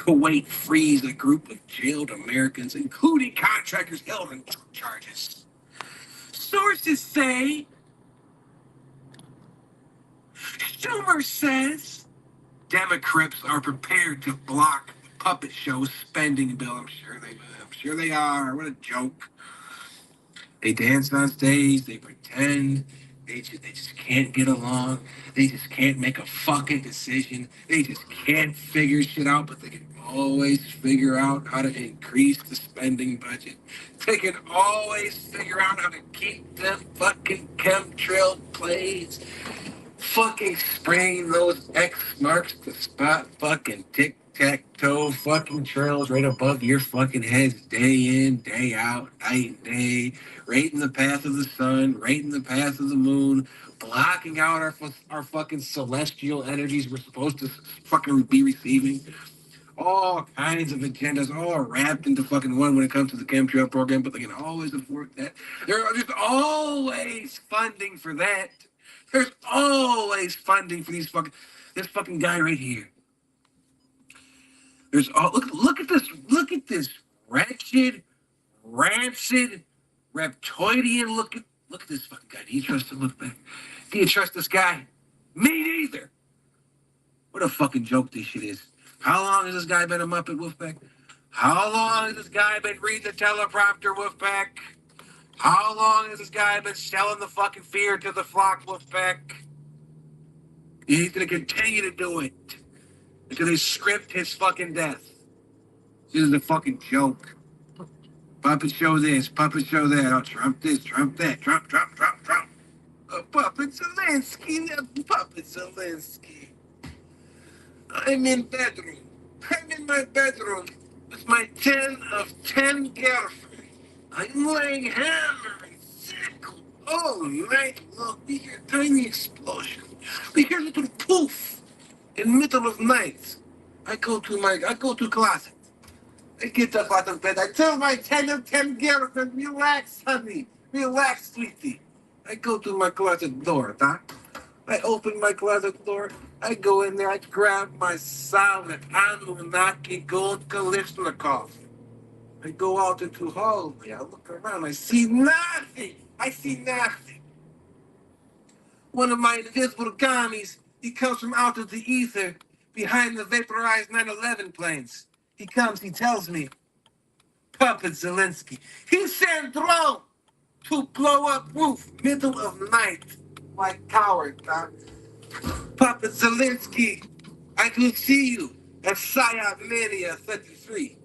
Kuwait frees a group of jailed Americans, including contractors held on drug charges. Sources say Schumer says Democrats are prepared to block the puppet show's spending bill. I'm sure they will. I'm sure they are. What a joke. They dance on stage. They pretend. They just can't get along. They just can't make a fucking decision. They just can't figure shit out, but they can always figure out how to increase the spending budget. They can always figure out how to keep them fucking chemtrail planes fucking spraying those X marks the spot fucking tic-tac-toe fucking trails right above your fucking heads day in, day out, night and day, right in the path of the sun, right in the path of the moon, blocking out our fucking celestial energies we're supposed to fucking be receiving. All kinds of agendas, all wrapped into fucking one when it comes to the chemtrail program, but they can always afford that. There's always funding for that. There's always funding for this fucking guy right here. Look at this wretched, rancid, reptoidian look at this fucking guy. Do you trust him? Look back. Do you trust this guy? Me neither. What a fucking joke this shit is. How long has this guy been a Muppet, Wolfpack? How long has this guy been reading the teleprompter, Wolfpack? How long has this guy been selling the fucking fear to the flock, Wolfpack? He's gonna continue to do it because they script his fucking death. This is a fucking joke. Puppet show this, puppet show that. Oh, Trump this, Trump that, Trump. Puppet Zelensky, Puppet Zelensky. I'm in bedroom. I'm in my bedroom with my 10 of 10 girlfriend. I'm laying hammer and sickle all night long. We hear tiny explosion. We hear little poof in middle of night. I go to closet. I get up out of bed. I tell my 10 of 10 girlfriend, relax, honey. Relax, sweetie. I go to my closet door, Doc. I open my closet door. I go in there. I grab my solid Anunnaki gold Kalishnikov. I go out into hallway. I look around. I see nothing. One of my invisible commies, he comes from out of the ether behind the vaporized 9/11 planes. He comes, he tells me, Puppet Zelensky, he sent drone to blow up roof, middle of night. Like coward, Doc. Puppet Zelensky, I will see you at Psyop Mania 33.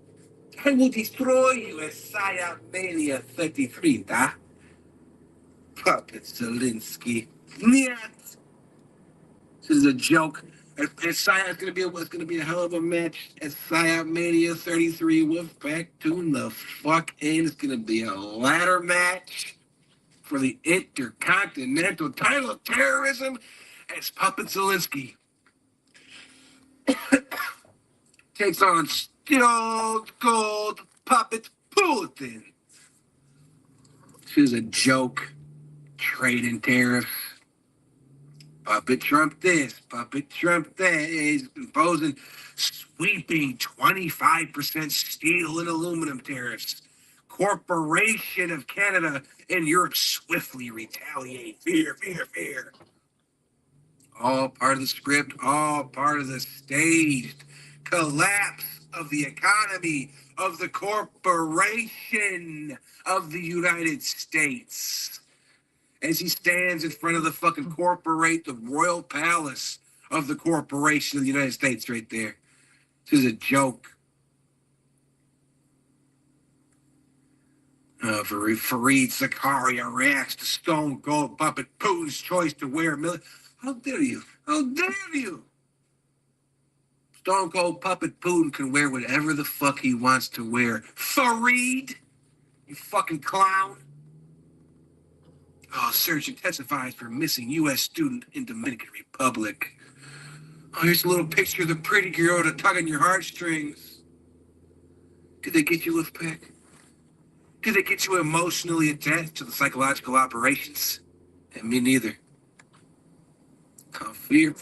I will destroy you at Psyop Mania 33, Doc. Puppet Zelensky. Niet. This is a joke. It's gonna be a hell of a match at Psyop Mania 33. Wolfpack, tune the fuck in. It's gonna be a ladder match for the Intercontinental title of terrorism. As Puppet Zelensky takes on Stone Cold Puppet Putin. This is a joke. Trading tariffs. Puppet Trump this, Puppet Trump that. He's imposing sweeping 25% steel and aluminum tariffs. Corporation of Canada and Europe swiftly retaliate. Fear. All part of the script, all part of the staged collapse of the economy of the corporation of the United States. As he stands in front of the fucking the royal palace of the corporation of the United States right there. This is a joke. Fareed Zakaria reacts to Stone Cold Puppet Putin's choice to wear How dare you? How dare you? Stone Cold Puppet Putin can wear whatever the fuck he wants to wear. Fareed, you fucking clown. Oh, search intensifies for missing U.S. student in Dominican Republic. Oh, here's a little picture of the pretty girl to tug on your heartstrings. Did they get you, Wolfpack? Did they get you emotionally attached to the psychological operations? And me neither. Oh, fear.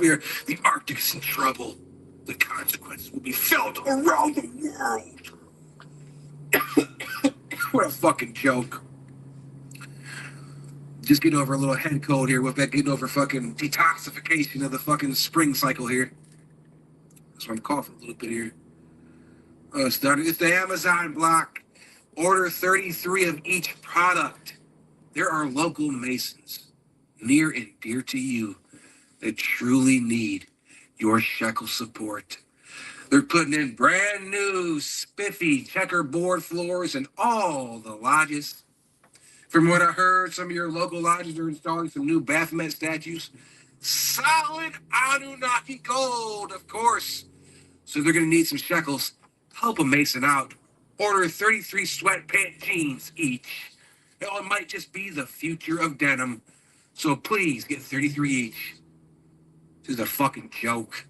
The Arctic's in trouble. The consequences will be felt around the world. What a fucking joke. Just getting over a little head cold here with that, getting over fucking detoxification of the fucking spring cycle here. That's why I'm coughing a little bit here. Starting with the Amazon block. Order 33 of each product. There are local Masons, near and dear to you, that truly need your shekel support. They're putting in brand new, spiffy checkerboard floors in all the lodges. From what I heard, some of your local lodges are installing some new Baphomet statues. Solid Anunnaki gold, of course. So they're going to need some shekels. Help a Mason out. Order 33 sweatpant jeans each. Hell, it might just be the future of denim. So please get 33 each. This is a fucking joke.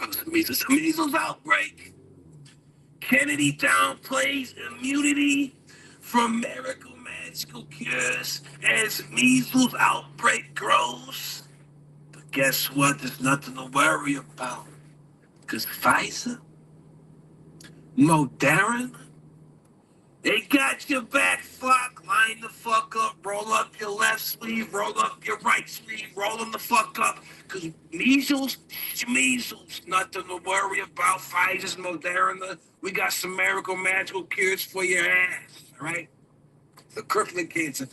Oh, it's a measles outbreak. Kennedy downplays immunity from miracle magical cures as measles outbreak grows. But guess what? There's nothing to worry about. Because Pfizer, Moderna, they got your back, fuck. Line the fuck up. Roll up your left sleeve. Roll up your right sleeve. Roll them the fuck up. Because measles, nothing to worry about. Pfizer's, Moderna. We got some miracle magical cures for your ass, all right? The crippling cancer.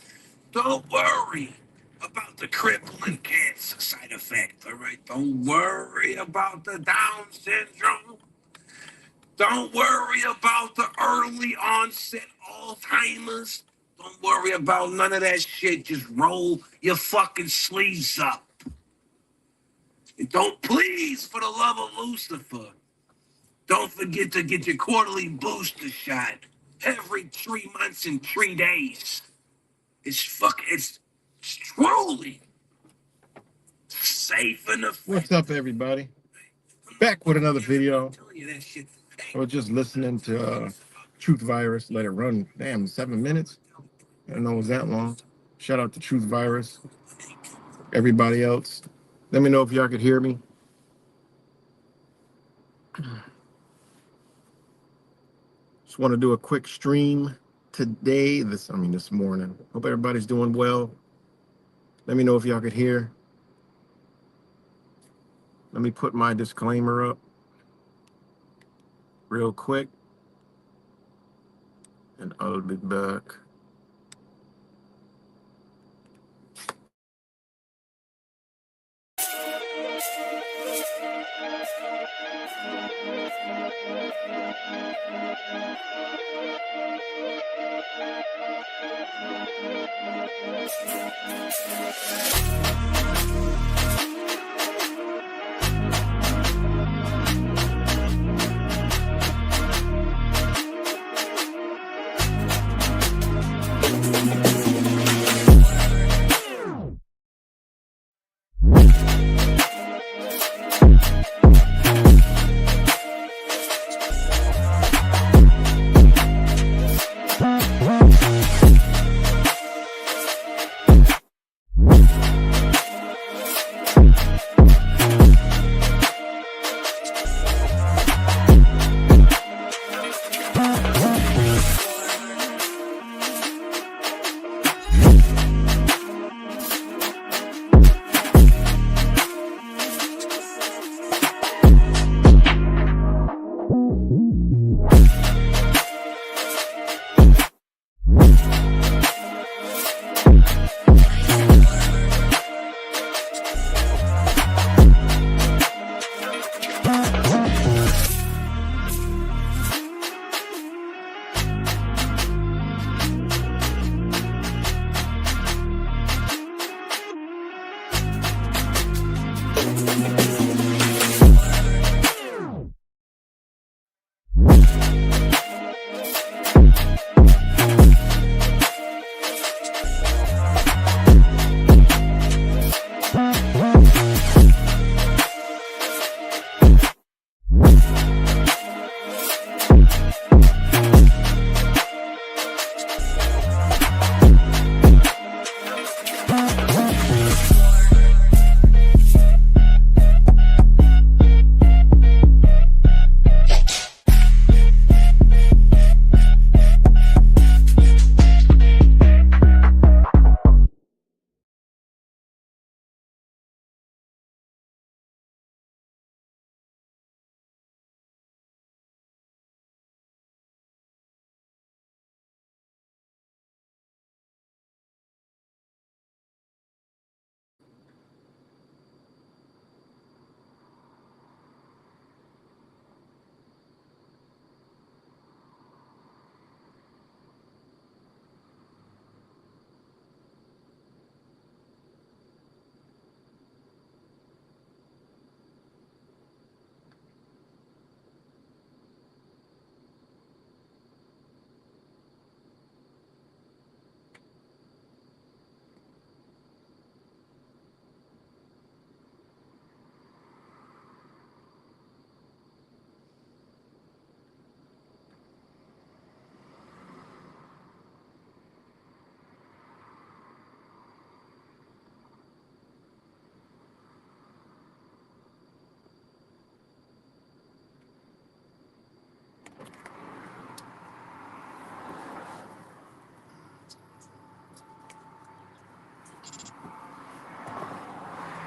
Don't worry about the crippling cancer side effect, all right? Don't worry about the Down syndrome. Don't worry about the early onset Alzheimer's. Don't worry about none of that shit. Just roll your fucking sleeves up. And don't, please, for the love of Lucifer, don't forget to get your quarterly booster shot every 3 months and 3 days. It's truly safe and effective. What's up, everybody? Back with another video. I was just listening to Truth Virus. Let it run. Damn, 7 minutes. I didn't know it was that long. Shout out to Truth Virus. Everybody else. Let me know if y'all could hear me. Just want to do a quick stream today. This morning. Hope everybody's doing well. Let me know if y'all could hear. Let me put my disclaimer up real quick, and I'll be back.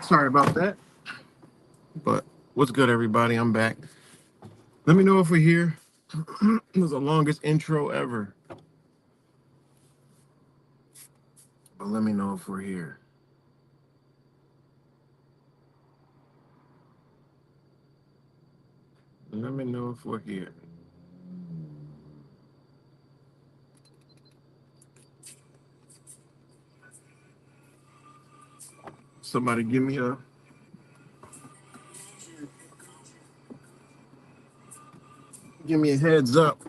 Sorry about that. But what's good, everybody? I'm back. Let me know if we're here. It was the longest intro ever. But let me know if we're here. Let me know if we're here. Somebody give me a heads up.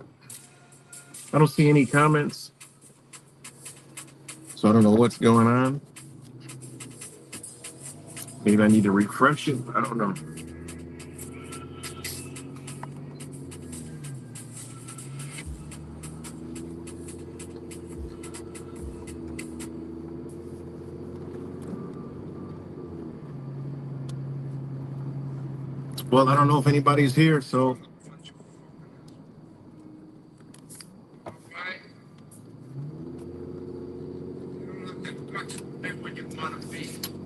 I don't see any comments, so I don't know what's going on. Maybe I need to refresh it. I don't know. Well, I don't know if anybody's here, so.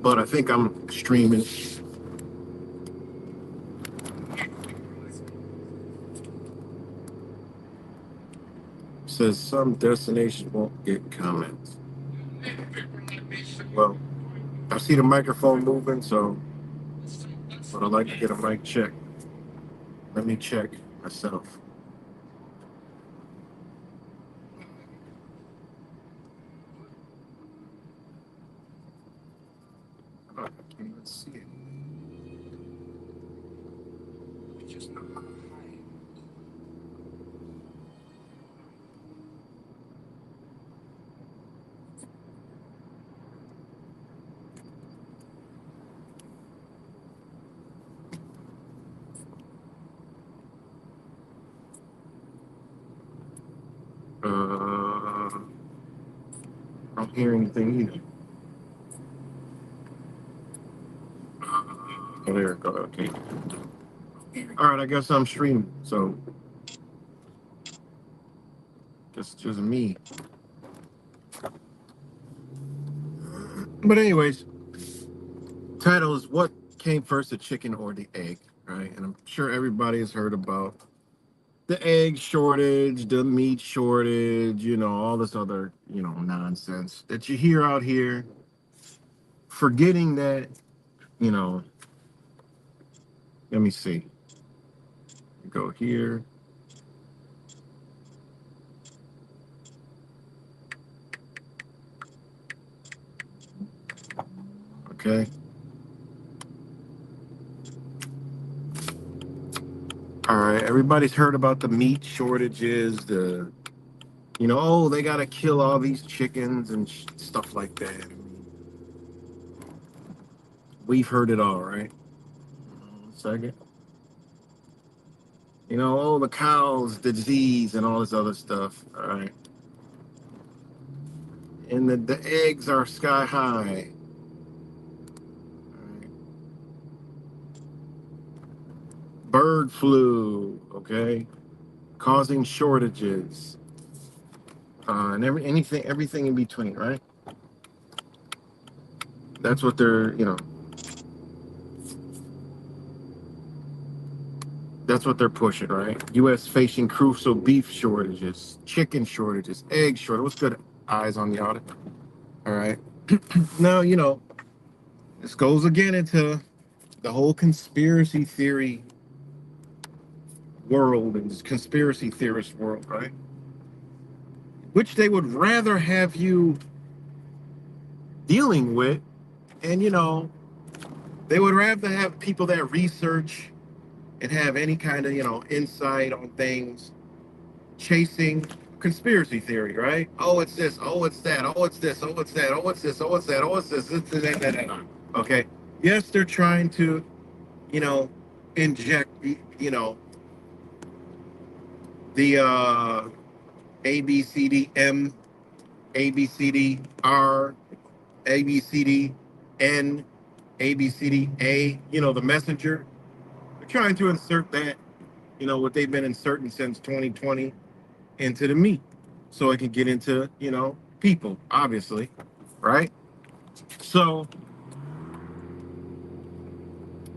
But I think I'm streaming. Says some destination won't get comments. Well, I see the microphone moving, so but I'd like to get a mic check. Let me check myself. Oh, I can't even see it. I don't hear anything either. Oh, there it goes. Okay. All right, I guess I'm streaming, so it's just me. But anyways, title is what came first, the chicken or the egg, right? And I'm sure everybody has heard about the egg shortage, the meat shortage, all this other, nonsense that you hear out here, forgetting that, let me see. Go here. Okay. All right. Everybody's heard about the meat shortages, oh, they got to kill all these chickens and stuff like that. We've heard it all, right? 1 second. Oh, the cows, the disease, and all this other stuff. All right. And the eggs are sky high. All right. Bird flu, okay, causing shortages, and everything in between, right? That's what that's what they're pushing, right? U.S. facing crucial beef shortages, chicken shortages, egg shortage. What's good? Eyes on the audit. All right. Now, this goes again into the whole conspiracy theory world and conspiracy theorist world, right? Which they would rather have you dealing with. And, they would rather have people that research and have any kind of, insight on things, chasing conspiracy theory, right? Oh, it's this. Oh, it's that. Oh, it's this. Oh, it's that. Oh, it's this. Oh, it's that. Oh, it's this. That. Okay. Yes, they're trying to, inject, the ABCDM, ABCDR, ABCDN, ABCDA, the messenger. They're trying to insert that, what they've been inserting since 2020 into the meat so it can get into, people, obviously, right? So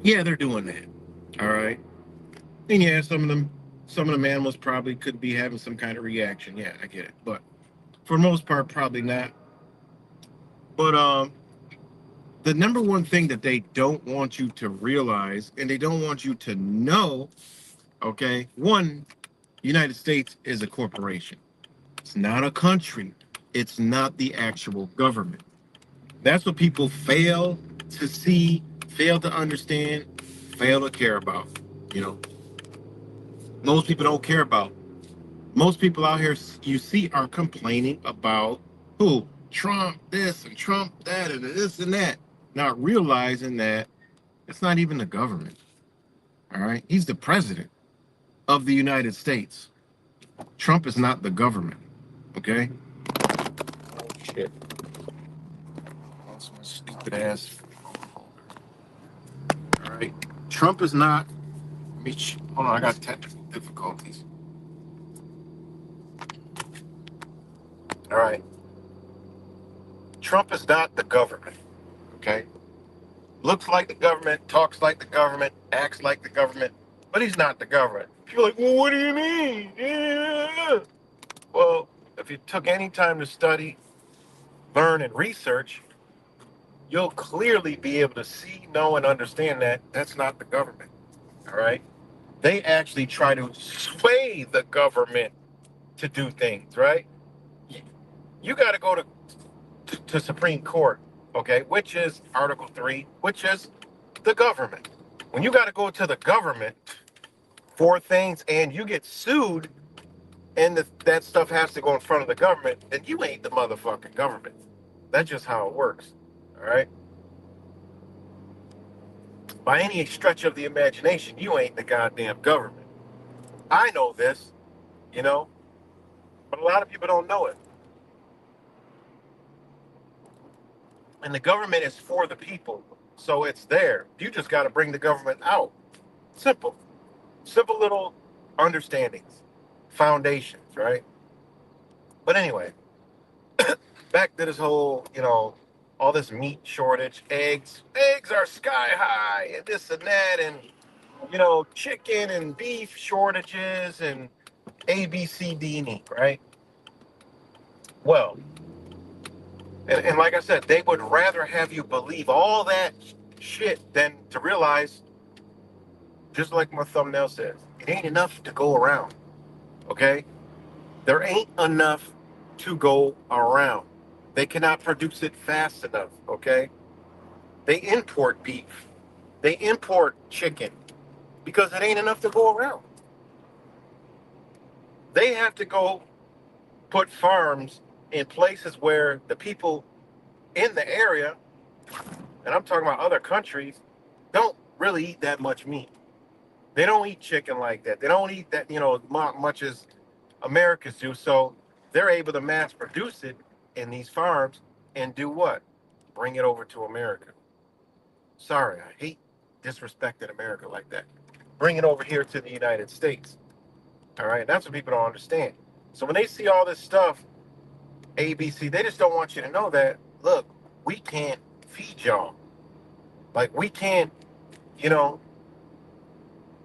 Yeah, they're doing that. All right. And yeah, some of them animals probably could be having some kind of reaction. Yeah, I get it. But for the most part, probably not. But the number one thing that they don't want you to realize and they don't want you to know, okay, one, United States is a corporation. It's not a country. It's not the actual government. That's what people fail to see, fail to understand, fail to care about. You know, most people don't care about. Most people out here you see are complaining about who? Trump this and Trump that and this and that. Not realizing that it's not even the government. All right. He's the president of the United States. Trump is not the government. Okay. Oh shit. That's my stupid ass. All right. Trump is not. Hold on, I got technical difficulties. All right. Trump is not the government. Okay. Looks like the government, talks like the government, acts like the government, but he's not the government. You're like, well, what do you mean? Yeah. Well, if you took any time to study, learn, and research, you'll clearly be able to see, know, and understand that that's not the government. All right. They actually try to sway the government to do things, right? You got to go to Supreme Court, okay, which is Article 3, which is the government. When you got to go to the government for things and you get sued and that stuff has to go in front of the government, then you ain't the motherfucking government. That's just how it works, all right? By any stretch of the imagination, you ain't the goddamn government. I know this, you know, but a lot of people don't know it. And the government is for the people, so it's there. You just got to bring the government out. Simple. Simple little understandings, foundations, right? But anyway, back to this whole, all this meat shortage, eggs are sky high, and this and that, and chicken and beef shortages, and A, B, C, D, and E, right? Well, and like I said, they would rather have you believe all that shit than to realize, just like my thumbnail says, it ain't enough to go around, okay? There ain't enough to go around. They cannot produce it fast enough, okay? They import beef. They import chicken because it ain't enough to go around. They have to go put farms in places where the people in the area, and I'm talking about other countries, don't really eat that much meat. They don't eat chicken like that. They don't eat that, much as Americans do. So they're able to mass produce it in these farms and do what? Bring it over to America. Sorry, I hate disrespecting America like that. Bring it over here to the United States. All right, that's what people don't understand. So when they see all this stuff, ABC, they just don't want you to know that, look, we can't feed y'all. Like, we can't, you know.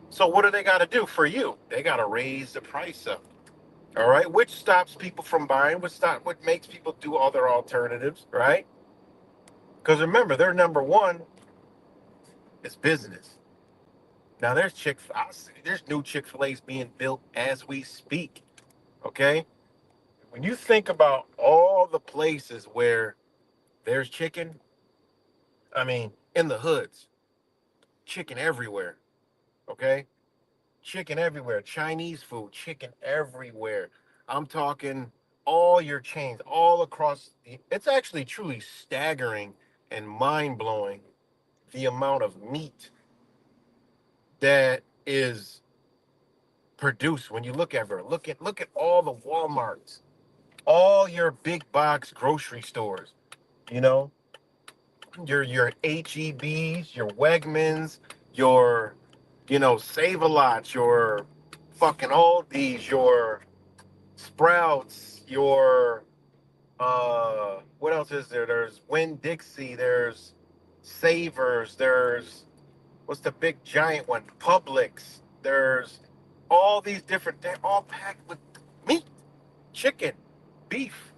So what do they got to do for you? They got to raise the price up. All right, which stops people from buying, what makes people do other alternatives, right? Because remember, their number one is business. Now there's new Chick-fil-A's being built as we speak. Okay? When you think about all the places where there's chicken, I mean, in the hoods, chicken everywhere. Okay? Chicken everywhere. Chinese food, chicken everywhere. I'm talking all your chains, all across. It's actually truly staggering and mind-blowing the amount of meat that is produced when you look at her. Look at all the Walmarts, all your big box grocery stores, you know, your HEBs, your Wegmans, your Save-A-Lots, your fucking Aldi's, your Sprouts, your what else is there? There's Winn Dixie, there's Savers, there's What's the big giant one? Publix. There's all these different, they're all packed with meat, chicken, beef.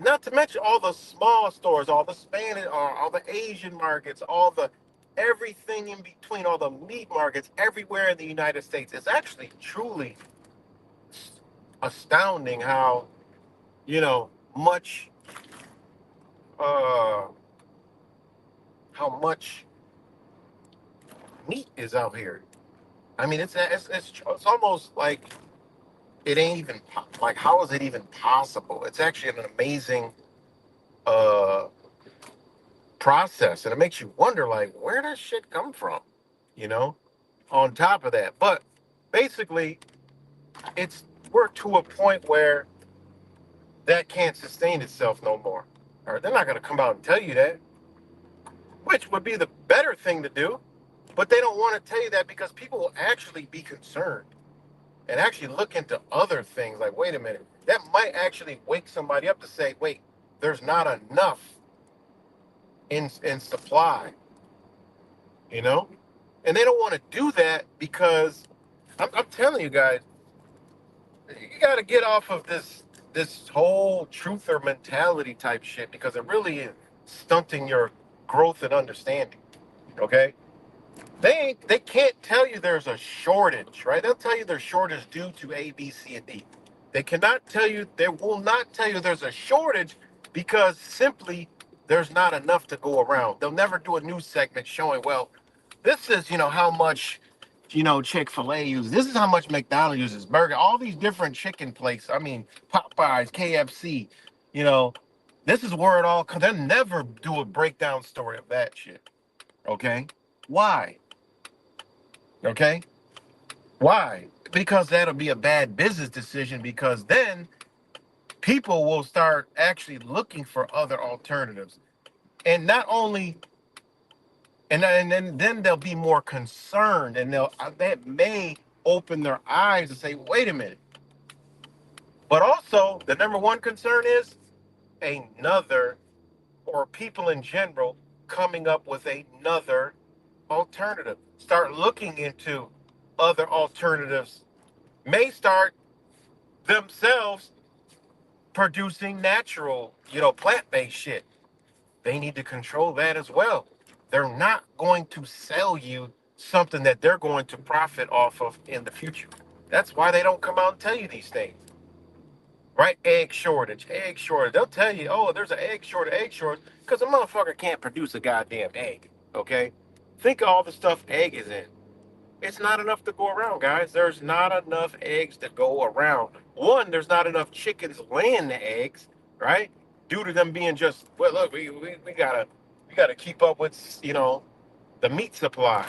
Not to mention all the small stores, all the Spanish, all the Asian markets, all the everything in between, all the meat markets everywhere in the United States. It's actually truly astounding how, you know, much, uh, how much meat is out here. I mean, it's almost like it ain't even like how is it even possible? It's actually an amazing uh process, and it makes you wonder like where does shit come from? You know, on top of that, but basically, it's we're to a point where that can't sustain itself no more. Or they're not going to come out and tell you that, which would be the better thing to do. But they don't want to tell you that because people will actually be concerned and actually look into other things. Like, wait a minute, that might actually wake somebody up to say, wait, there's not enough in supply, you know? And they don't want to do that because I'm telling you guys, you got to get off of this whole truther mentality type shit because it really is stunting your growth and understanding. Okay, they can't tell you there's a shortage, right? They'll tell you there's shortage due to A, B, C, and D. They cannot tell you. They will not tell you there's a shortage because simply there's not enough to go around. They'll never do a news segment showing, well, this is how much Chick-fil-A uses. This is how much McDonald's uses. Burger, all these different chicken places. I mean, Popeyes, KFC. You know, this is where it all comes. They'll never do a breakdown story of that shit. Okay, why? Okay, why? Because that'll be a bad business decision. Because then people will start actually looking for other alternatives, and not only and then they'll be more concerned, and that may open their eyes and say, wait a minute. But also, the number one concern is another, or people in general, coming up with another alternative. Start looking into other alternatives, may start themselves producing natural, plant-based shit. They need to control that as well. They're not going to sell you something that they're going to profit off of in the future. That's why they don't come out and tell you these things. Right? Egg shortage, egg shortage. They'll tell you, oh, there's an egg shortage, because a motherfucker can't produce a goddamn egg. Okay? Think of all the stuff egg is in. It's not enough to go around, guys. There's not enough eggs to go around. One, there's not enough chickens laying the eggs, right? Due to them being just, well, look, we gotta keep up with the meat supply.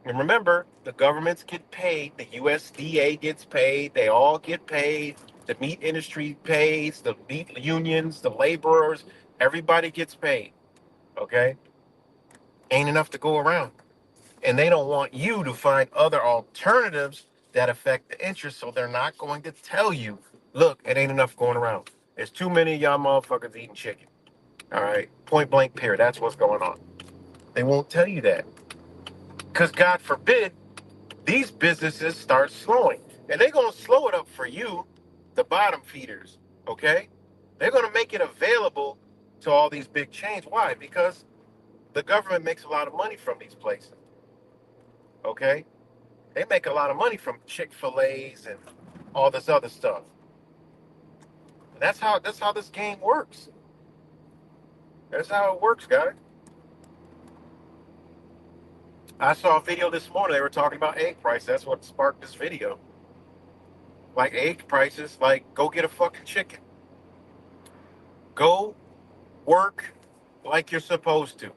And remember, the governments get paid, the USDA gets paid, they all get paid, the meat industry pays, the meat unions, the laborers, everybody gets paid. Okay? Ain't enough to go around. And they don't want you to find other alternatives that affect the interest, so they're not going to tell you, look, it ain't enough going around. There's too many of y'all motherfuckers eating chicken. All right? Point blank period. That's what's going on. They won't tell you that. Because God forbid, these businesses start slowing. And they're going to slow it up for you, the bottom feeders, okay? They're going to make it available to all these big chains. Why? Because the government makes a lot of money from these places, okay? They make a lot of money from Chick-fil-A's and all this other stuff. And that's how this game works. That's how it works, guys. I saw a video this morning. They were talking about egg prices. That's what sparked this video. Like egg prices, like go get a fucking chicken. Go work like you're supposed to.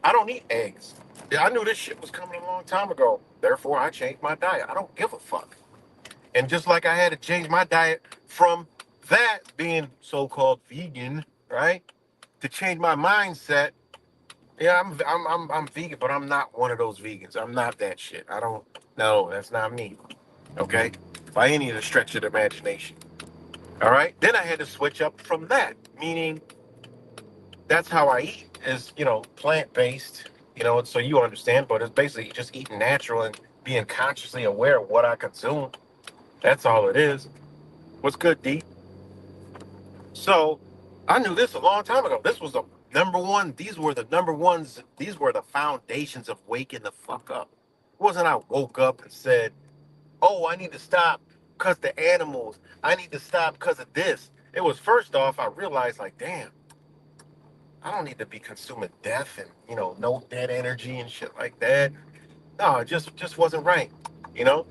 I don't eat eggs. I knew this shit was coming a long time ago. Therefore, I changed my diet. I don't give a fuck. And just like I had to change my diet from that being so-called vegan, right, to change my mindset. Yeah, I'm vegan, but I'm not one of those vegans. I'm not that shit. I don't. No, that's not me. Okay, by any of the stretch of the imagination. All right. Then I had to switch up from that, meaning that's how I eat is plant-based, You know, so you understand, but it's basically just eating natural and being consciously aware of what I consume. That's all it is. What's good, D? So I knew this a long time ago. This was the number one. These were the number ones. These were the foundations of waking the fuck up. It wasn't I woke up and said, oh, I need to stop because the animals. I need to stop because of this. It was first off, I realized like, damn, I don't need to be consuming death and, no dead energy and shit like that. No, it just wasn't right. You know,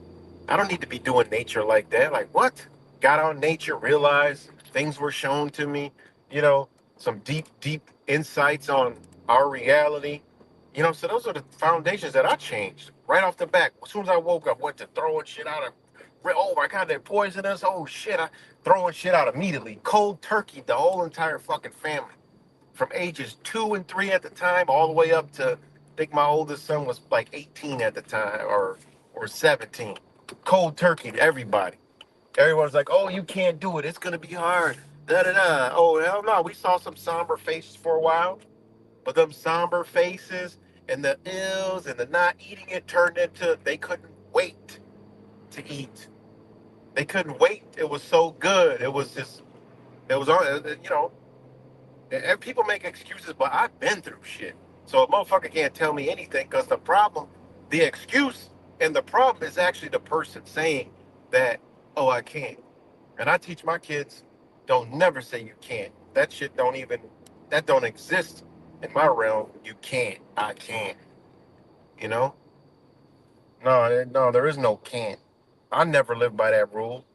I don't need to be doing nature like that. Like what? Got on nature, realized things were shown to me. You know, some deep insights on our reality. So those are the foundations that I changed right off the bat. As soon as I woke up, went to throwing shit out of. Oh my God, they're poisonous. Oh shit, I throwing shit out immediately. Cold turkey, the whole entire fucking family from ages 2 and 3 at the time, all the way up to I think my oldest son was like 18 at the time, or 17. Cold turkey to everybody. Everyone's like, "Oh, you can't do it. It's gonna be hard." Da da da. Oh hell no. We saw some somber faces for a while, but them somber faces and the ills and the not eating it turned into they couldn't wait to eat. They couldn't wait. It was so good. It was just. It was on. And people make excuses, but I've been through shit. So a motherfucker can't tell me anything because the excuse and the problem is actually the person saying that, oh, I can't. And I teach my kids, don't never say you can't. That don't exist in my realm. You can't. I can't. You know? No, there is no can't. I never lived by that rule.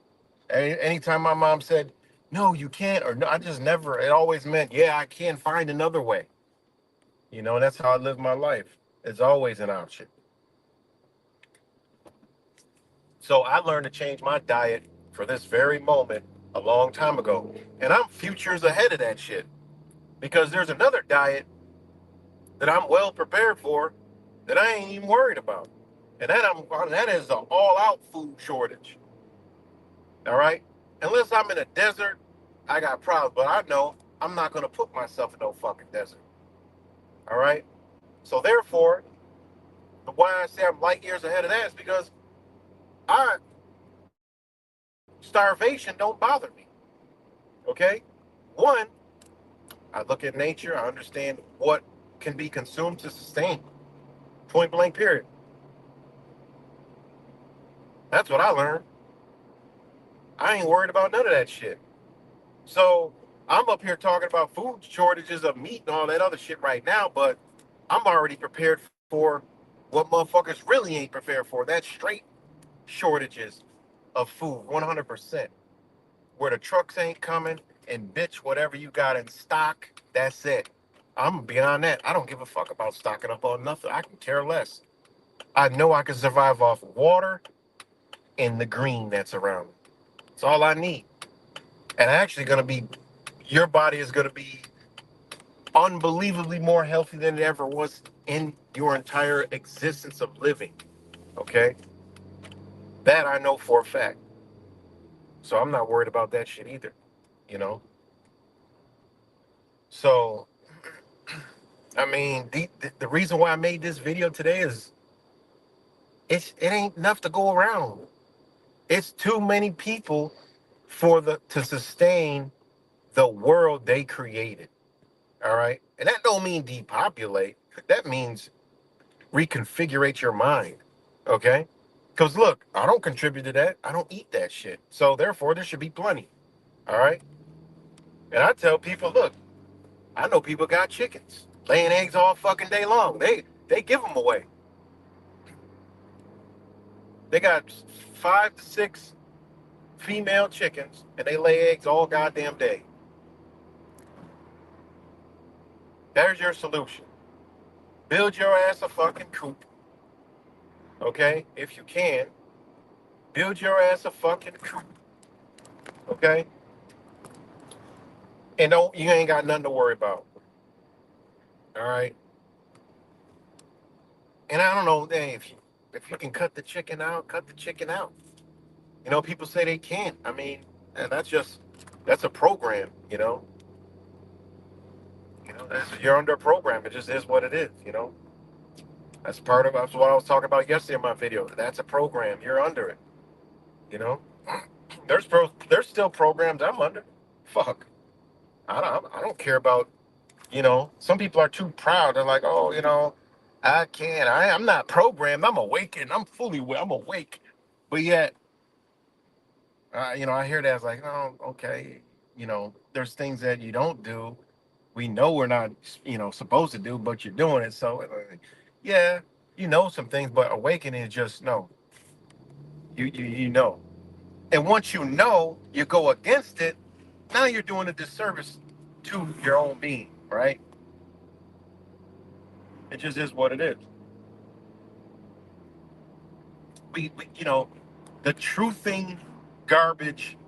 Anytime my mom said, no, you can't, or no, I just never, it always meant, yeah, I can find another way. And that's how I live my life. It's always an option. So I learned to change my diet for this very moment a long time ago. And I'm futures ahead of that shit. Because there's another diet that I'm well prepared for that I ain't even worried about. And that is an all-out food shortage. All right? Unless I'm in a desert, I got problems. But I know I'm not gonna put myself in no fucking desert. All right? So therefore, why I say I'm light years ahead of that is because I starvation don't bother me. Okay? One, I look at nature, I understand what can be consumed to sustain. Point blank, period. That's what I learned. I ain't worried about none of that shit. So I'm up here talking about food shortages of meat and all that other shit right now, but I'm already prepared for what motherfuckers really ain't prepared for. That's straight shortages of food, 100%. Where the trucks ain't coming, and bitch, whatever you got in stock, that's it. I'm beyond that. I don't give a fuck about stocking up on nothing. I can care less. I know I can survive off water and the green that's around me. It's all I need. And actually your body is gonna be unbelievably more healthy than it ever was in your entire existence of living. Okay? That I know for a fact. So I'm not worried about that shit either. You know? So I mean, the reason why I made this video today is it ain't enough to go around. It's too many people to sustain the world they created. All right, and that don't mean depopulate. That means reconfigurate your mind. Okay, because look, I don't contribute to that. I don't eat that shit. So therefore, there should be plenty. All right, and I tell people, look, I know people got chickens laying eggs all fucking day long. They give them away. They got 5 to 6 female chickens, and they lay eggs all goddamn day. There's your solution. Build your ass a fucking coop, okay? If you can, build your ass a fucking coop, okay? And you ain't got nothing to worry about, all right? And I don't know, if you can cut the chicken out, cut the chicken out. People say they can't. I mean, that's a program, you're under a program. It just is what it is. That's what I was talking about yesterday in my video. That's a program. You're under it. You know, there's still programs I'm under. Fuck. I don't care about, some people are too proud. They're like, oh, I can't. I'm not programmed. I'm awakened. I'm awake. But yet, I hear that as like, oh, okay. There's things that you don't do. We know we're not, supposed to do, but you're doing it. So, yeah, some things, but awakening is just no. You know. And once you know, you go against it. Now you're doing a disservice to your own being, right? It just is what it is. The truthing garbage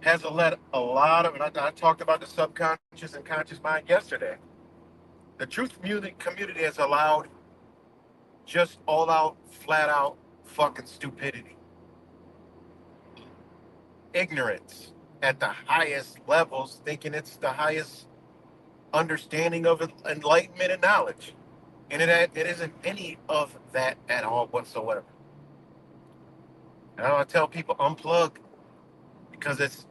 has led a lot of, and I talked about the subconscious and conscious mind yesterday. The truth community has allowed just all out, flat out fucking stupidity, ignorance at the highest levels, thinking it's the highest understanding of enlightenment and knowledge. And it isn't any of that at all whatsoever. And I tell people unplug, because it's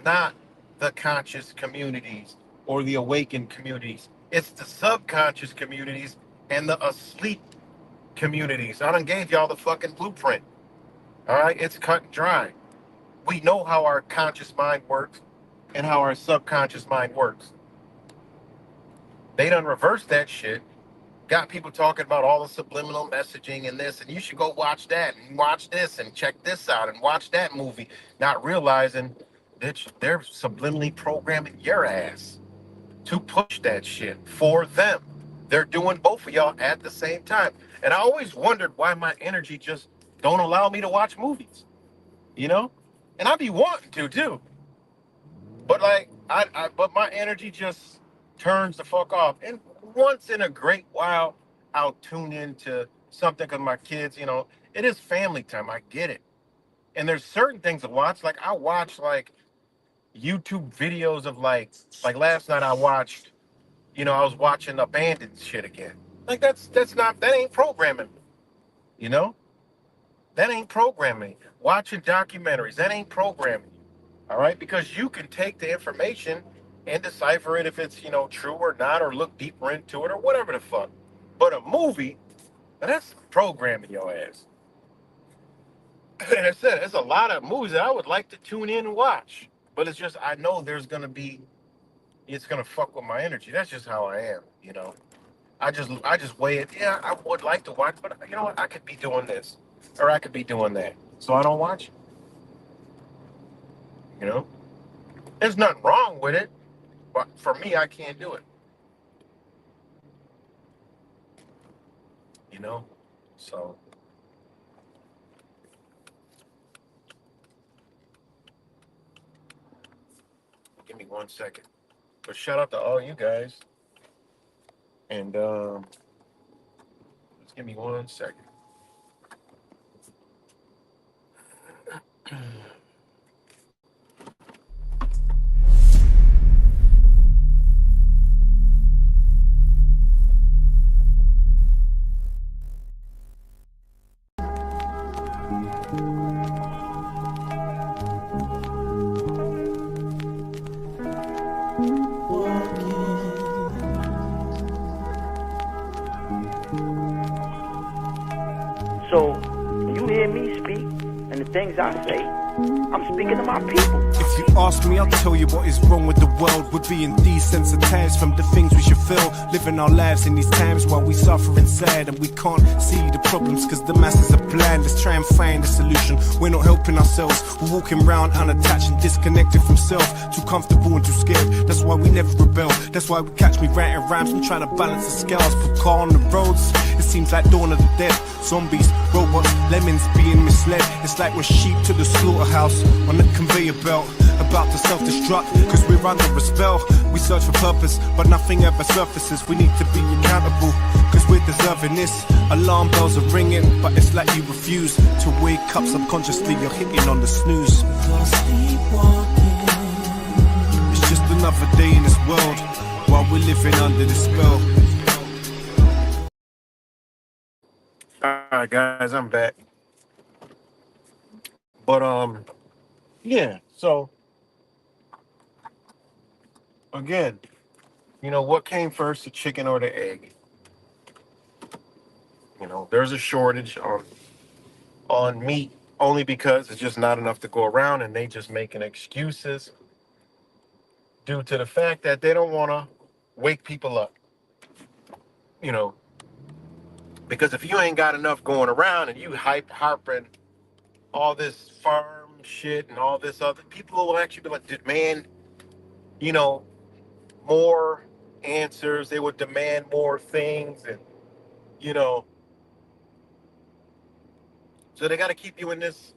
not the conscious communities or the awakened communities. It's the subconscious communities and the asleep communities. I done gave y'all the fucking blueprint. All right, it's cut and dry. We know how our conscious mind works and how our subconscious mind works. They done reversed that shit. Got people talking about all the subliminal messaging and this, and you should go watch that and watch this and check this out and watch that movie, not realizing that they're subliminally programming your ass to push that shit for them. They're doing both of y'all at the same time. And I always wondered why my energy just don't allow me to watch movies, And I be wanting to too. But like, but my energy just turns the fuck off. And once in a great while, I'll tune into something because my kids, it is family time. I get it. And there's certain things to watch. Like I watch like YouTube videos of like last night I watched, I was watching abandoned shit again. Like that ain't programming, That ain't programming. Watching documentaries, that ain't programming. All right? Because you can take the information and decipher it if it's, true or not, or look deeper into it or whatever the fuck. But a movie, that's programming your ass. And I said, there's a lot of movies that I would like to tune in and watch. But it's just, I know it's going to fuck with my energy. That's just how I am, I just weigh it. Yeah, I would like to watch, but you know what? I could be doing this or I could be doing that. So I don't watch it. There's nothing wrong with it, but for me, I can't do it. So give me 1 second. But shout out to all you guys. And just give me 1 second. So, when you hear me speak and the things I say, I'm speaking to my people. If you ask me, I'll tell you what is wrong with the world. We're being desensitized from the things we should feel. Living our lives in these times while we suffer inside, and we can't see the problems because the masses are blind. Let's try and find a solution. We're not helping ourselves. We're walking around unattached and disconnected from self. Too comfortable and too scared. That's why we never rebel. That's why we catch me writing rhymes and trying to balance the scales. Put car on the roads. It seems like dawn of the dead. Zombies, robots, lemons being misled. It's like we're sheep to the slaughterhouse on the conveyor belt, about to self-destruct, cause we're under a spell. We search for purpose, but nothing ever surfaces. We need to be accountable, cause we're deserving this. Alarm bells are ringing, but it's like you refuse to wake up. Subconsciously you're hitting on the snooze. It's just another day in this world, while we're living under the spell. All right, guys, I'm back. But yeah. So again, what came first, the chicken or the egg? There's a shortage on meat only because it's just not enough to go around, and they just making excuses due to the fact that they don't want to wake people up. You know, because if you ain't got enough going around and you harping all this farm shit and all this other, people will actually be like, demand, you know, more answers. They would demand more things, and you know, so they got to keep you in this,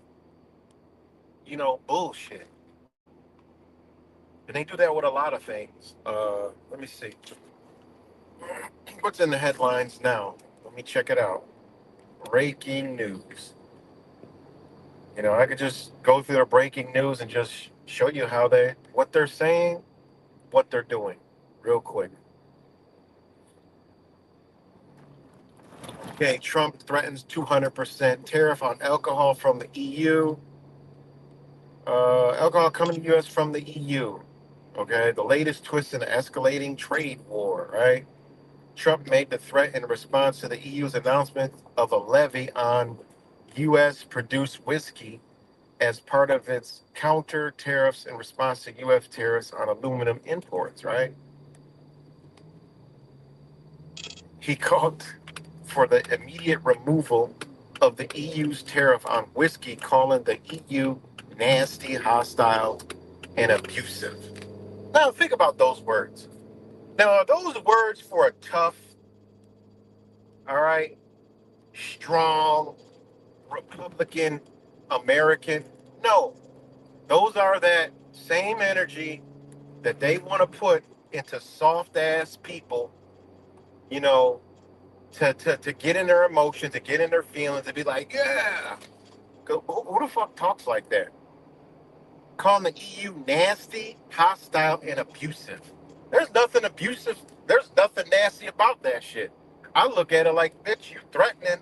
bullshit. And they do that with a lot of things. Let me see. What's in the headlines now? Let me check it out. Breaking news. I could just go through the breaking news and just show you what they're saying, what they're doing, real quick. Okay, Trump threatens 200% tariff on alcohol from the EU. Alcohol coming to the U.S. from the EU. Okay, the latest twist in the escalating trade war, right? Trump made the threat in response to the EU's announcement of a levy on U.S. produced whiskey as part of its counter tariffs in response to U.S. tariffs on aluminum imports, right? He called for the immediate removal of the EU's tariff on whiskey, calling the EU nasty, hostile, and abusive. Now, think about those words. Now, are those words for a tough, all right, strong Republican American? No. Those are that same energy that they want to put into soft ass people, you know, to get in their emotions, to get in their feelings, to be like, yeah. Who the fuck talks like that? Calling the EU nasty, hostile, and abusive. There's nothing abusive. There's nothing nasty about that shit. I look at it like, bitch, you threatening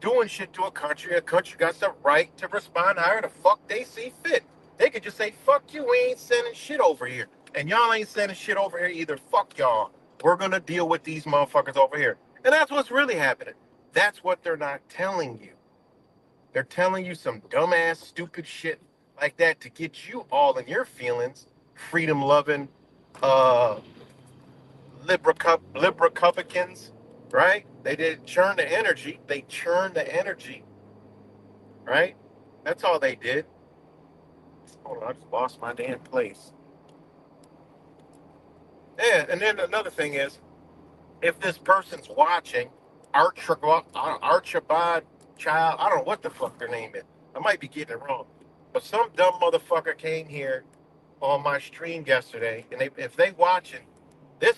doing shit to a country. A country got the right to respond however the fuck they see fit. They could just say, fuck you, we ain't sending shit over here. And y'all ain't sending shit over here either. Fuck y'all. We're going to deal with these motherfuckers over here. And that's what's really happening. That's what they're not telling you. They're telling you some dumbass, stupid shit like that to get you all in your feelings, freedom-loving, uh, Liberrepublicans, right? They did churn the energy. They churned the energy, right? That's all they did. Hold on, I just lost my damn place. Yeah, and then another thing is, if this person's watching, Archibald Child, I don't know what the fuck their name is. I might be getting it wrong. But some dumb motherfucker came here on my stream yesterday, and if they watching, the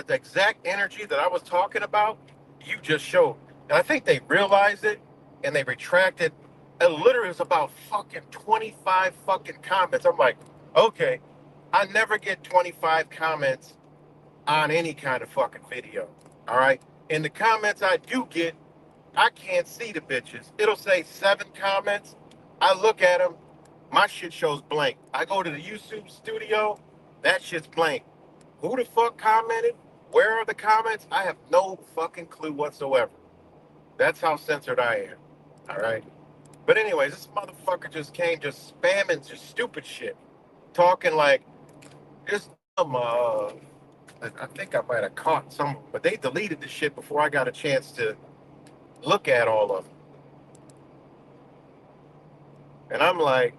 exact energy that I was talking about, you just showed. And I think they realized it and they retracted. It literally was about fucking 25 fucking comments. I'm like, okay, I never get 25 comments on any kind of fucking video. All right. In the comments I do get, I can't see the bitches. It'll say 7 comments. I look at them, my shit shows blank. I go to the YouTube studio, that shit's blank. Who the fuck commented? Where are the comments? I have no fucking clue whatsoever. That's how censored I am. All right. But anyways, this motherfucker just came just spamming just stupid shit. Talking like this I think I might have caught some, but they deleted the shit before I got a chance to look at all of them. And I'm like,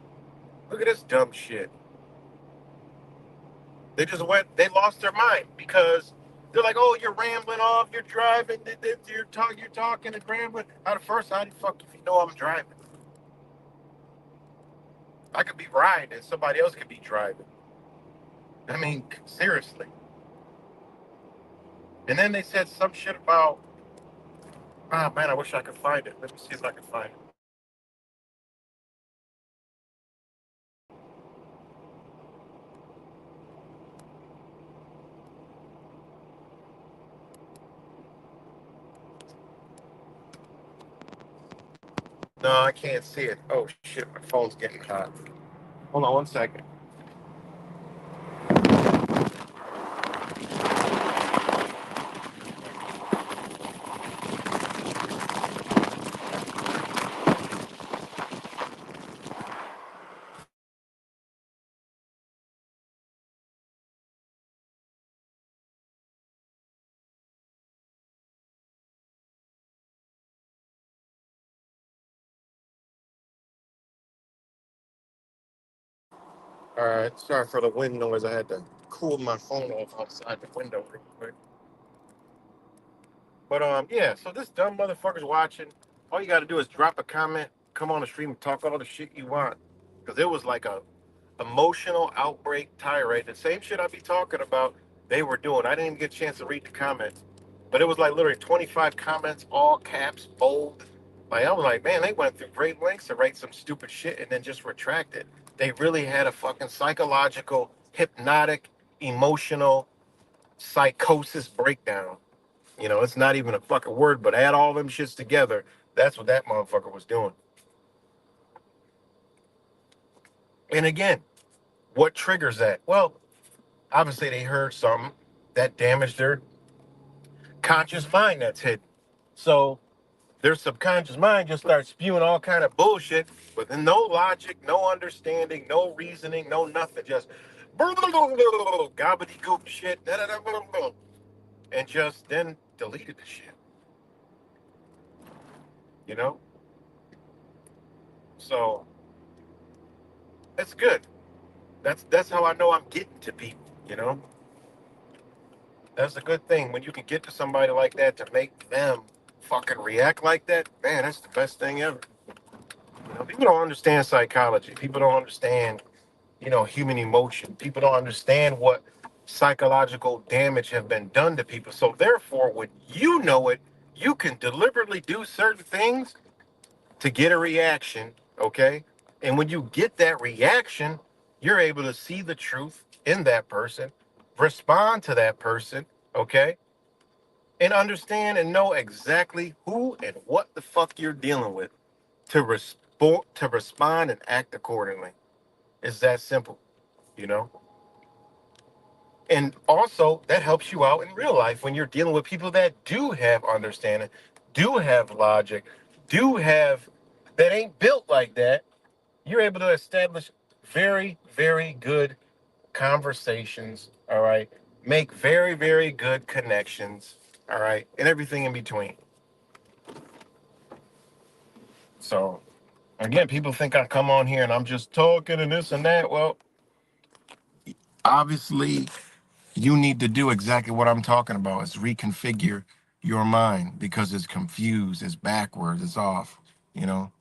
look at this dumb shit. They lost their mind because they're like, oh, you're rambling off, you're driving, you're talking and rambling. How the fuck if you know I'm driving? I could be riding and somebody else could be driving. I mean, seriously. And then they said some shit about, oh man, I wish I could find it. Let me see if I can find it. No, I can't see it. Oh shit, my phone's getting hot. Hold on 1 second. All right, sorry for the wind noise. I had to cool my phone off outside the window real quick. But yeah. So this dumb motherfucker's watching. All you got to do is drop a comment, come on the stream, and talk all the shit you want. Because it was like a emotional outbreak tirade. The same shit I be talking about, they were doing. I didn't even get a chance to read the comments, but it was like literally 25 comments, all caps, bold. Like I was like, man, they went through great lengths to write some stupid shit and then just retract it. They really had a fucking psychological, hypnotic, emotional psychosis breakdown. You know, it's not even a fucking word, but add all them shits together. That's what that motherfucker was doing. And again, what triggers that? Well, obviously they heard something that damaged their conscious mind that's hidden. So their subconscious mind just starts spewing all kind of bullshit with no logic, no understanding, no reasoning, no nothing. Just gobbledygook shit, and just then deleted the shit. You know? So it's good. That's how I know I'm getting to people, you know? That's a good thing. When you can get to somebody like that to make them fucking react like that, man, that's the best thing ever. You know, people don't understand psychology. People don't understand, human emotion. People don't understand what psychological damage have been done to people. So therefore, when you know it, you can deliberately do certain things to get a reaction, okay? And when you get that reaction, you're able to see the truth in that person, respond to that person, okay? And understand and know exactly who and what the fuck you're dealing with to respond and act accordingly. It's that simple, you know? And also that helps you out in real life when you're dealing with people that do have understanding, do have logic, do have that ain't built like that. You're able to establish very, very good conversations, all right? Make very, very good connections, all right? And everything in between. So, again, people think I come on here and I'm just talking and this and that. Well, obviously, you need to do exactly what I'm talking about is reconfigure your mind because it's confused, it's backwards, it's off, you know?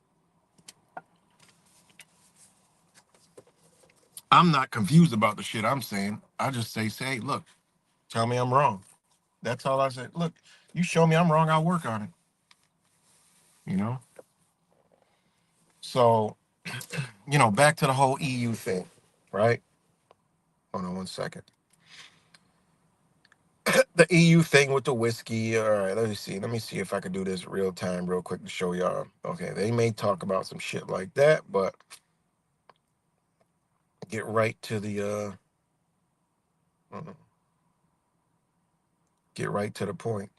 I'm not confused about the shit I'm saying. I just say, look, tell me I'm wrong. That's all I said. Look, you show me I'm wrong, I'll work on it. You know? So, back to the whole EU thing, right? Hold on 1 second. The EU thing with the whiskey. All right, let me see. Let me see if I can do this real time, real quick to show y'all. Okay, they may talk about some shit like that, but get right to the get right to the point.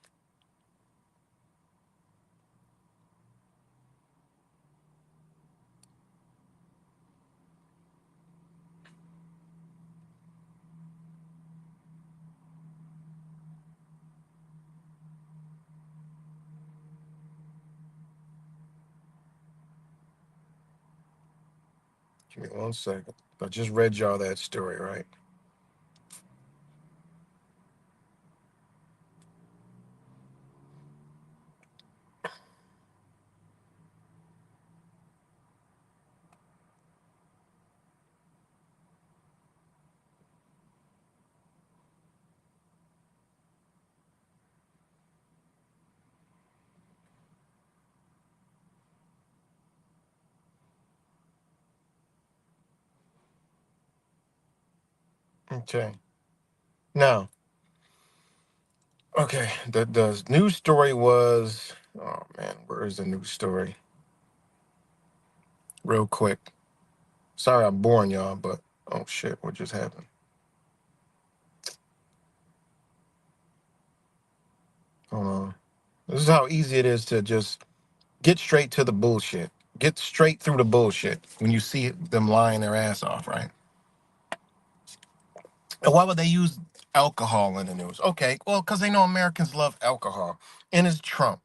Give me 1 second. I just read y'all that story, right? Okay. Now, okay, the news story was, oh man, where is the news story? real quick. Sorry I'm boring y'all, but oh shit, what just happened? Hold on. This is how easy it is to just get straight to the bullshit. Get straight through the bullshit when you see them lying their ass off, right? And why would they use alcohol in the news? Okay, well, because they know Americans love alcohol. And it's Trump.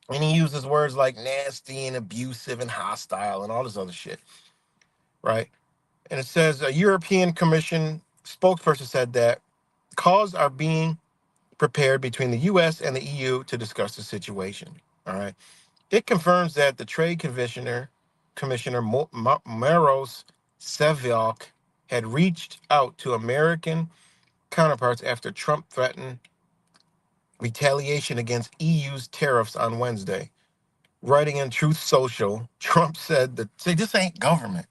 And he uses words like nasty and abusive and hostile and all this other shit, right? And it says a European Commission spokesperson said that calls are being prepared between the U.S. and the EU to discuss the situation. All right. It confirms that the Trade Commissioner Maros Sefcovic had reached out to American counterparts after Trump threatened retaliation against EU's tariffs on Wednesday. Writing in Truth Social, Trump said that, see, this ain't government.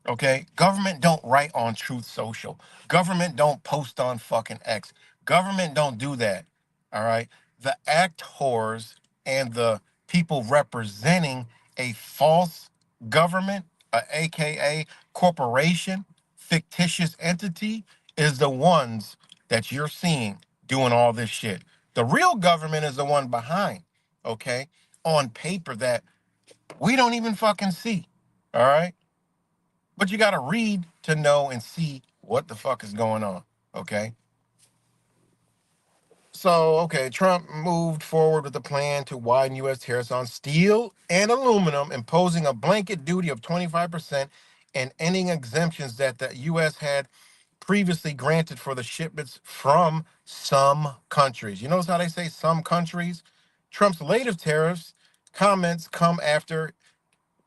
Okay? Government don't write on Truth Social. Government don't post on fucking X. Government don't do that. All right? The actors and the people representing a false government, aka corporation, fictitious entity, is the ones that you're seeing doing all this shit. The real government is the one behind, okay, on paper that we don't even fucking see. All right? But you got to read to know and see what the fuck is going on, okay? So, okay, Trump moved forward with a plan to widen U.S. tariffs on steel and aluminum, imposing a blanket duty of 25% and ending exemptions that the U.S. had previously granted for the shipments from some countries. You notice how they say some countries? Trump's latest tariffs comments come after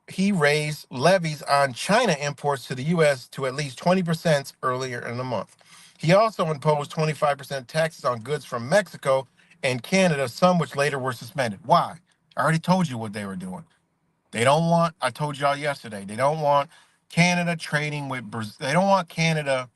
he raised levies on China imports to the U.S. to at least 20% earlier in the month. He also imposed 25% taxes on goods from Mexico and Canada, some which later were suspended. Why? I already told you what they were doing. They don't want, I told y'all yesterday, they don't want Canada trading with Brazil. They don't want Canada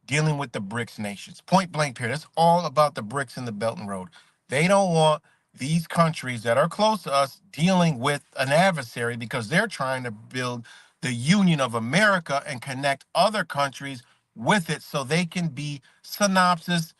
dealing with the BRICS nations. Point blank period. It's all about the BRICS and the Belt and Road. They don't want these countries that are close to us dealing with an adversary because they're trying to build the Union of America and connect other countries with it so they can be synopsis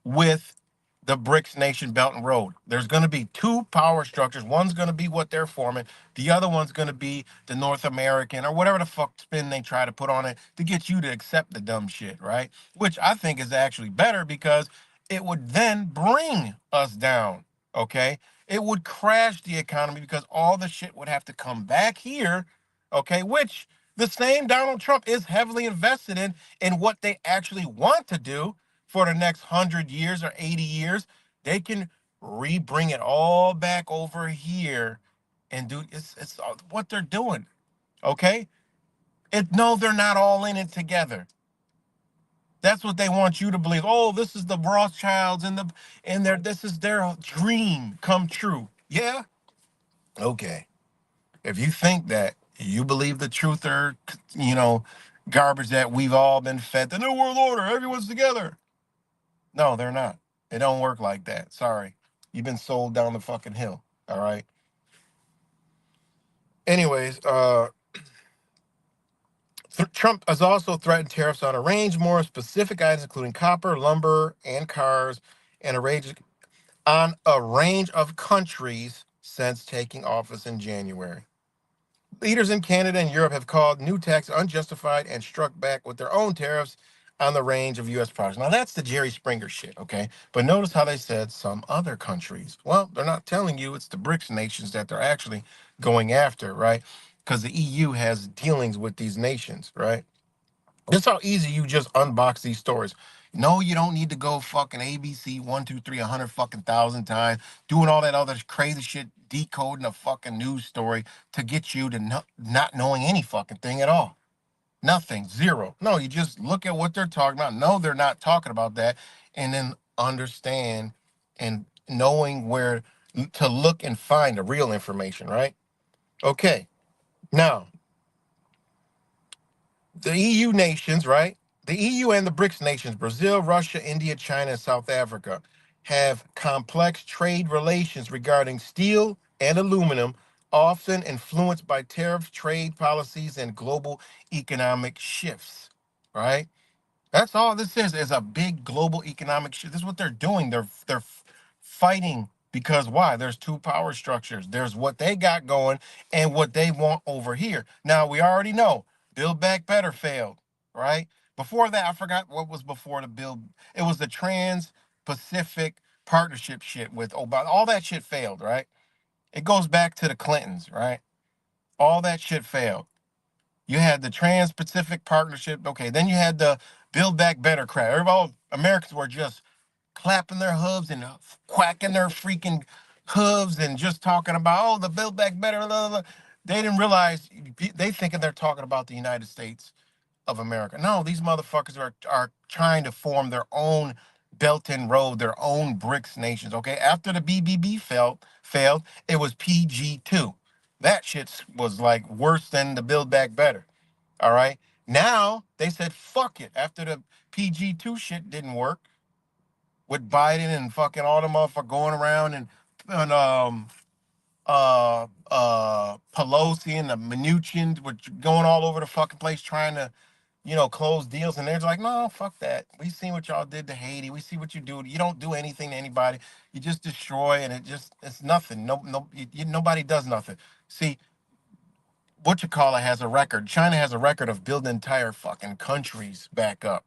with the BRICS nation Belt and Road. There's going to be two power structures. One's going to be what they're forming. The other one's going to be the North American or whatever the fuck spin they try to put on it to get you to accept the dumb shit, right? Which I think is actually better because it would then bring us down, okay? It would crash the economy because all the shit would have to come back here, okay? Which the same Donald Trump is heavily invested in what they actually want to do for the next 100 years or 80 years. They can bring it all back over here and do it's what they're doing. Okay? No, they're not all in it together. That's what they want you to believe. Oh, this is the Rothschilds and this is their dream come true. Yeah? Okay. If you think that you believe the truth or garbage that we've all been fed, the New World Order, everyone's together. No, they're not. It don't work like that. Sorry. You've been sold down the fucking hill. All right. Anyways, Trump has also threatened tariffs on a range more specific items, including copper, lumber, and cars, and on a range of countries since taking office in January. Leaders in Canada and Europe have called new taxes unjustified and struck back with their own tariffs on the range of U.S. products. Now, that's the Jerry Springer shit, okay? But notice how they said some other countries. Well, they're not telling you it's the BRICS nations that they're actually going after, right? Because the EU has dealings with these nations, right? That's how easy you just unbox these stories. No, you don't need to go fucking ABC 1, 2, 3, 100 fucking thousand times, doing all that other crazy shit, decoding a fucking news story to get you to not knowing any fucking thing at all. Nothing, zero. No, you just look at what they're talking about. No, they're not talking about that, and then understand and knowing where to look and find the real information, right? Okay, now the EU nations, right? The EU and the BRICS nations, Brazil, Russia, India, China, and South Africa, have complex trade relations regarding steel and aluminum, often influenced by tariff trade policies and global economic shifts, right? That's all this is a big global economic shift. This is what they're doing. They're fighting because why? There's two power structures. There's what they got going and what they want over here. Now we already know Build Back Better failed, right? Before that, I forgot what was before the build. It was the Trans-Pacific Partnership shit with Obama. All that shit failed, right? It goes back to the Clintons, right? All that shit failed. You had the Trans-Pacific Partnership. Okay, then you had the Build Back Better crap. Everybody, Americans were just clapping their hooves and quacking their freaking hooves and just talking about, oh, the Build Back Better. Blah, blah, blah. They didn't realize, they thinking they're talking about the United States of America. No, these motherfuckers are trying to form their own Belt and Road, their own BRICS nations. Okay, after the BBB failed, it was PG2. That shit was like worse than the Build Back Better. All right. Now they said fuck it. After the PG2 shit didn't work with Biden and fucking all the motherfuckers going around and Pelosi and the Mnuchin were going all over the fucking place trying to, close deals, and they're just like, no, fuck that. We seen what y'all did to Haiti. We see what you do. You don't do anything to anybody. You just destroy, and it's nothing. Nobody does nothing. See, what you call it has a record. China has a record of building entire fucking countries back up,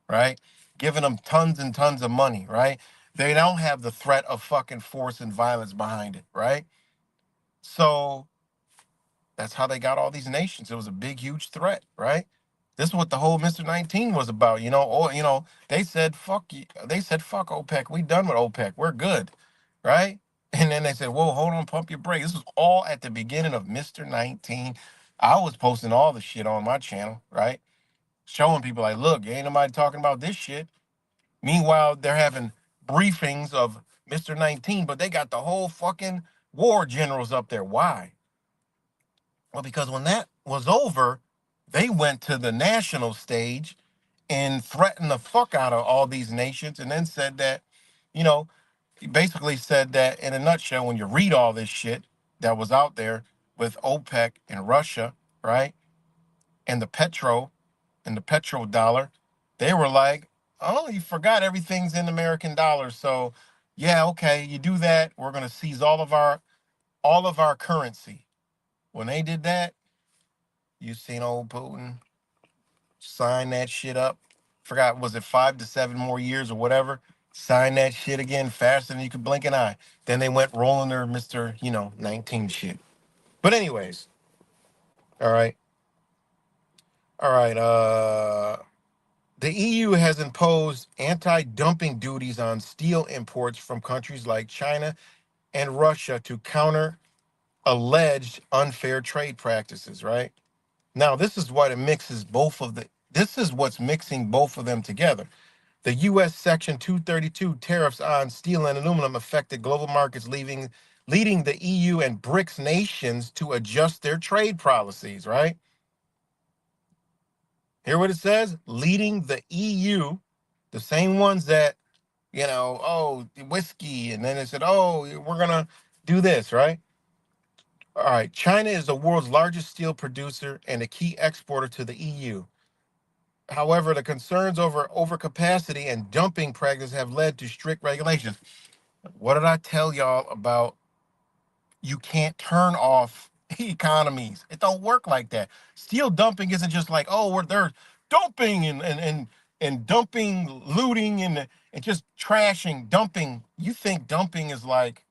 right? Giving them tons and tons of money, right? They don't have the threat of fucking force and violence behind it, right? So that's how they got all these nations. It was a big, huge threat, right? This is what the whole Mr. 19 was about, they said, fuck you. They said, fuck OPEC. We done with OPEC. We're good, right? And then they said, whoa, hold on, pump your brakes. This was all at the beginning of Mr. 19. I was posting all the shit on my channel, right? Showing people like, look, ain't nobody talking about this shit. Meanwhile, they're having briefings of Mr. 19, but they got the whole fucking war generals up there. Why? Well, because when that was over, they went to the national stage and threatened the fuck out of all these nations and then said that, he basically said that in a nutshell, when you read all this shit that was out there with OPEC and Russia, right? And the petrodollar, they were like, oh, you forgot everything's in American dollars. So yeah, okay, you do that, we're gonna seize all of our currency. When they did that, you seen old Putin sign that shit up. Forgot, was it 5 to 7 more years or whatever? Sign that shit again faster than you could blink an eye. Then they went rolling their Mr. 19 shit. But anyways, all right. All right. The EU has imposed anti-dumping duties on steel imports from countries like China and Russia to counter alleged unfair trade practices, right? Now, this is what it mixes this is what's mixing both of them together. The U.S. Section 232 tariffs on steel and aluminum affected global markets, leading the EU and BRICS nations to adjust their trade policies, right? Hear what it says? Leading the EU, the same ones that, whiskey, and then they said, oh, we're going to do this, right? All right, China is the world's largest steel producer and a key exporter to the EU. However, the concerns over overcapacity and dumping practices have led to strict regulations. What did I tell y'all about? You can't turn off economies. It don't work like that. Steel dumping isn't just like, oh, they're dumping and dumping, looting and just trashing, dumping. You think dumping is like,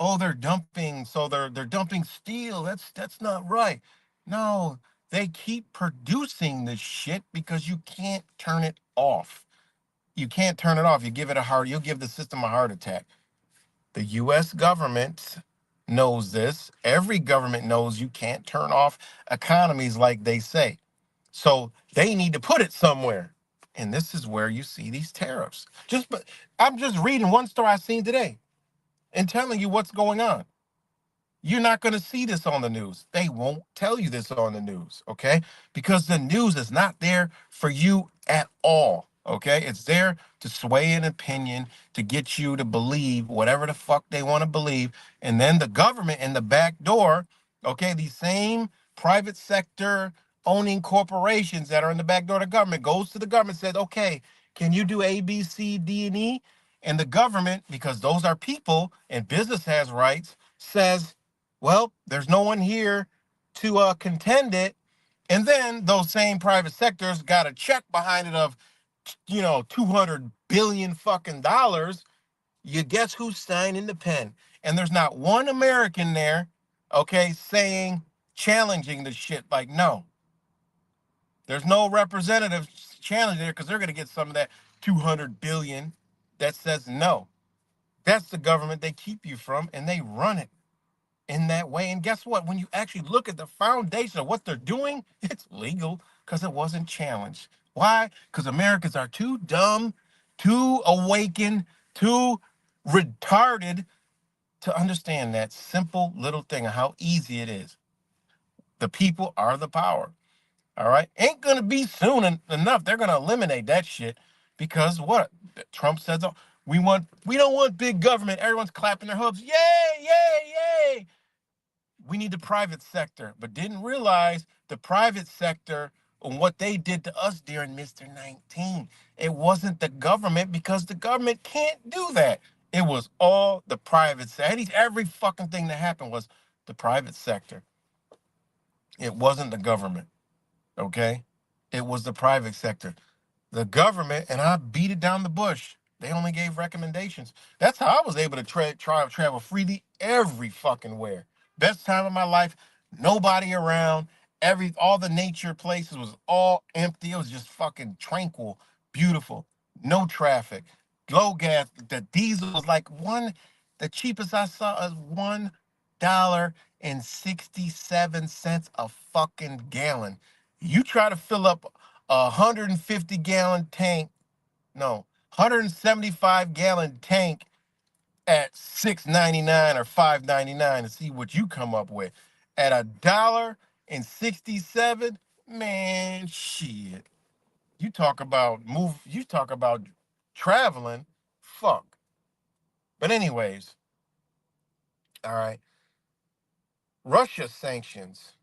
oh, they're dumping, so they're dumping steel. That's not right. No, they keep producing this shit because you can't turn it off. You can't turn it off. You'll give the system a heart attack. The US government knows this. Every government knows you can't turn off economies like they say. So they need to put it somewhere. And this is where you see these tariffs. I'm just reading one story I seen today and telling you what's going on. You're not going to see this on the news. They won't tell you this on the news, okay? Because the news is not there for you at all, okay? It's there to sway an opinion, to get you to believe whatever the fuck they want to believe. And then the government in the back door Okay, these same private sector owning corporations that are in the back door of the government goes to the government, says, okay, can you do A, B, C, D, and E? And the government, because those are people and business has rights, says, well, there's no one here to contend it. And then those same private sectors got a check behind it of, 200 billion fucking dollars. You guess who's signing the pen? And there's not one American there, okay, challenging the shit. Like, no, there's no representative challenging there because they're going to get some of that 200 billion that says no. That's the government they keep you from, and they run it in that way. And guess what? When you actually look at the foundation of what they're doing, it's legal because it wasn't challenged. Why? Because Americans are too dumb, too awakened, too retarded to understand that simple little thing of how easy it is. The people are the power. All right. Ain't going to be soon enough. They're going to eliminate that shit because what? Trump says, oh, we don't want big government. Everyone's clapping their hooves. Yay, yay, yay. We need the private sector, but didn't realize the private sector and what they did to us during Mr. 19. It wasn't the government because the government can't do that. It was all the private sector. Every fucking thing that happened was the private sector. It wasn't the government, okay? It was the private sector. The government, and I beat it down the bush. They only gave recommendations. That's how I was able to travel freely every fucking where. Best time of my life, nobody around. All the nature places was all empty. It was just fucking tranquil, beautiful, no traffic, low gas. The diesel was like the cheapest I saw is $1.67 a fucking gallon. You try to fill up a 150-gallon tank, no, 175-gallon tank at $6.99 or $5.99 to see what you come up with. At $1.67, man, shit. You talk about traveling, fuck. But anyways, all right. Russia sanctions.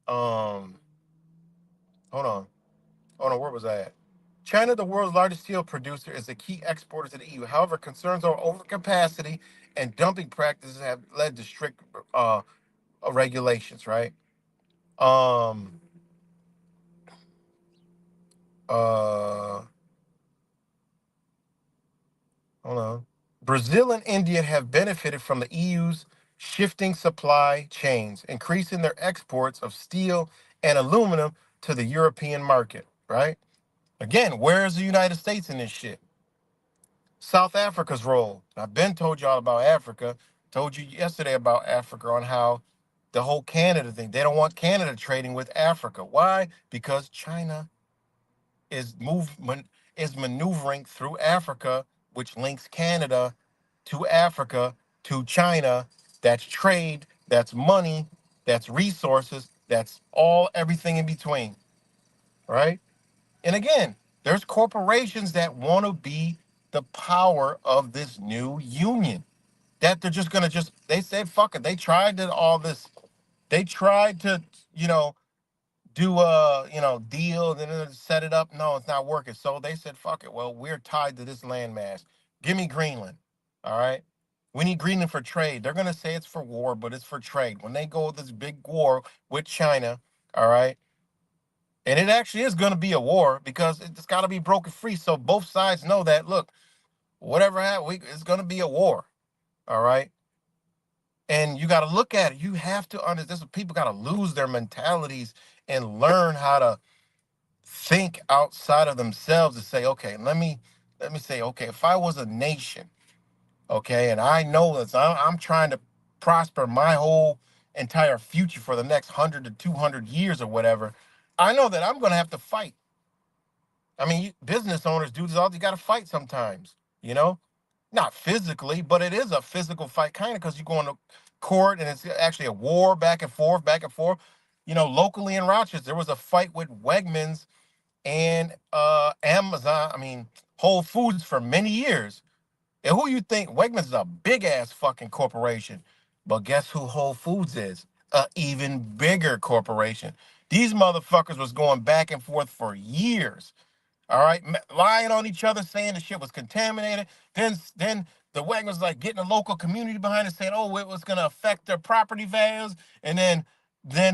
Hold on, where was I at? China, the world's largest steel producer, is a key exporter to the EU. However, concerns over overcapacity and dumping practices have led to strict regulations, right? Hold on. Brazil and India have benefited from the EU's shifting supply chains, increasing their exports of steel and aluminum to the European market, right? Again, where is the United States in this shit? South Africa's role. I've been told y'all about Africa. Told you yesterday about Africa on how the whole Canada thing. They don't want Canada trading with Africa. Why? Because China is maneuvering through Africa, which links Canada to Africa to China. That's trade. That's money. That's resources. That's everything in between. Right? And again, there's corporations that want to be the power of this new union. That they're just gonna they said fuck it. They tried to all this. They tried to, do a deal and then set it up. No, it's not working. So they said fuck it. Well, we're tied to this landmass. Give me Greenland. All right. We need Greenland for trade. They're gonna say it's for war, but it's for trade. When they go with this big war with China, all right. And it actually is going to be a war because it's got to be broken free. So both sides know that, look, whatever happens, it's going to be a war. All right. And you got to look at it. You have to understand. People got to lose their mentalities and learn how to think outside of themselves and say, okay, let me say, okay, if I was a nation, okay, and I know that I'm trying to prosper my whole entire future for the next 100 to 200 years or whatever, I know that I'm going to have to fight. I mean, business owners do this all. You got to fight sometimes, not physically, but it is a physical fight kind of because you go into court and it's actually a war back and forth, back and forth. Locally in Rochester, there was a fight with Wegmans and Amazon, Whole Foods for many years. And who you think? Wegmans is a big ass fucking corporation. But guess who Whole Foods is? a even bigger corporation. These motherfuckers was going back and forth for years. All right, lying on each other, saying the shit was contaminated. Then the wagon was like getting a local community behind it, saying, "Oh, it was gonna affect their property values." And then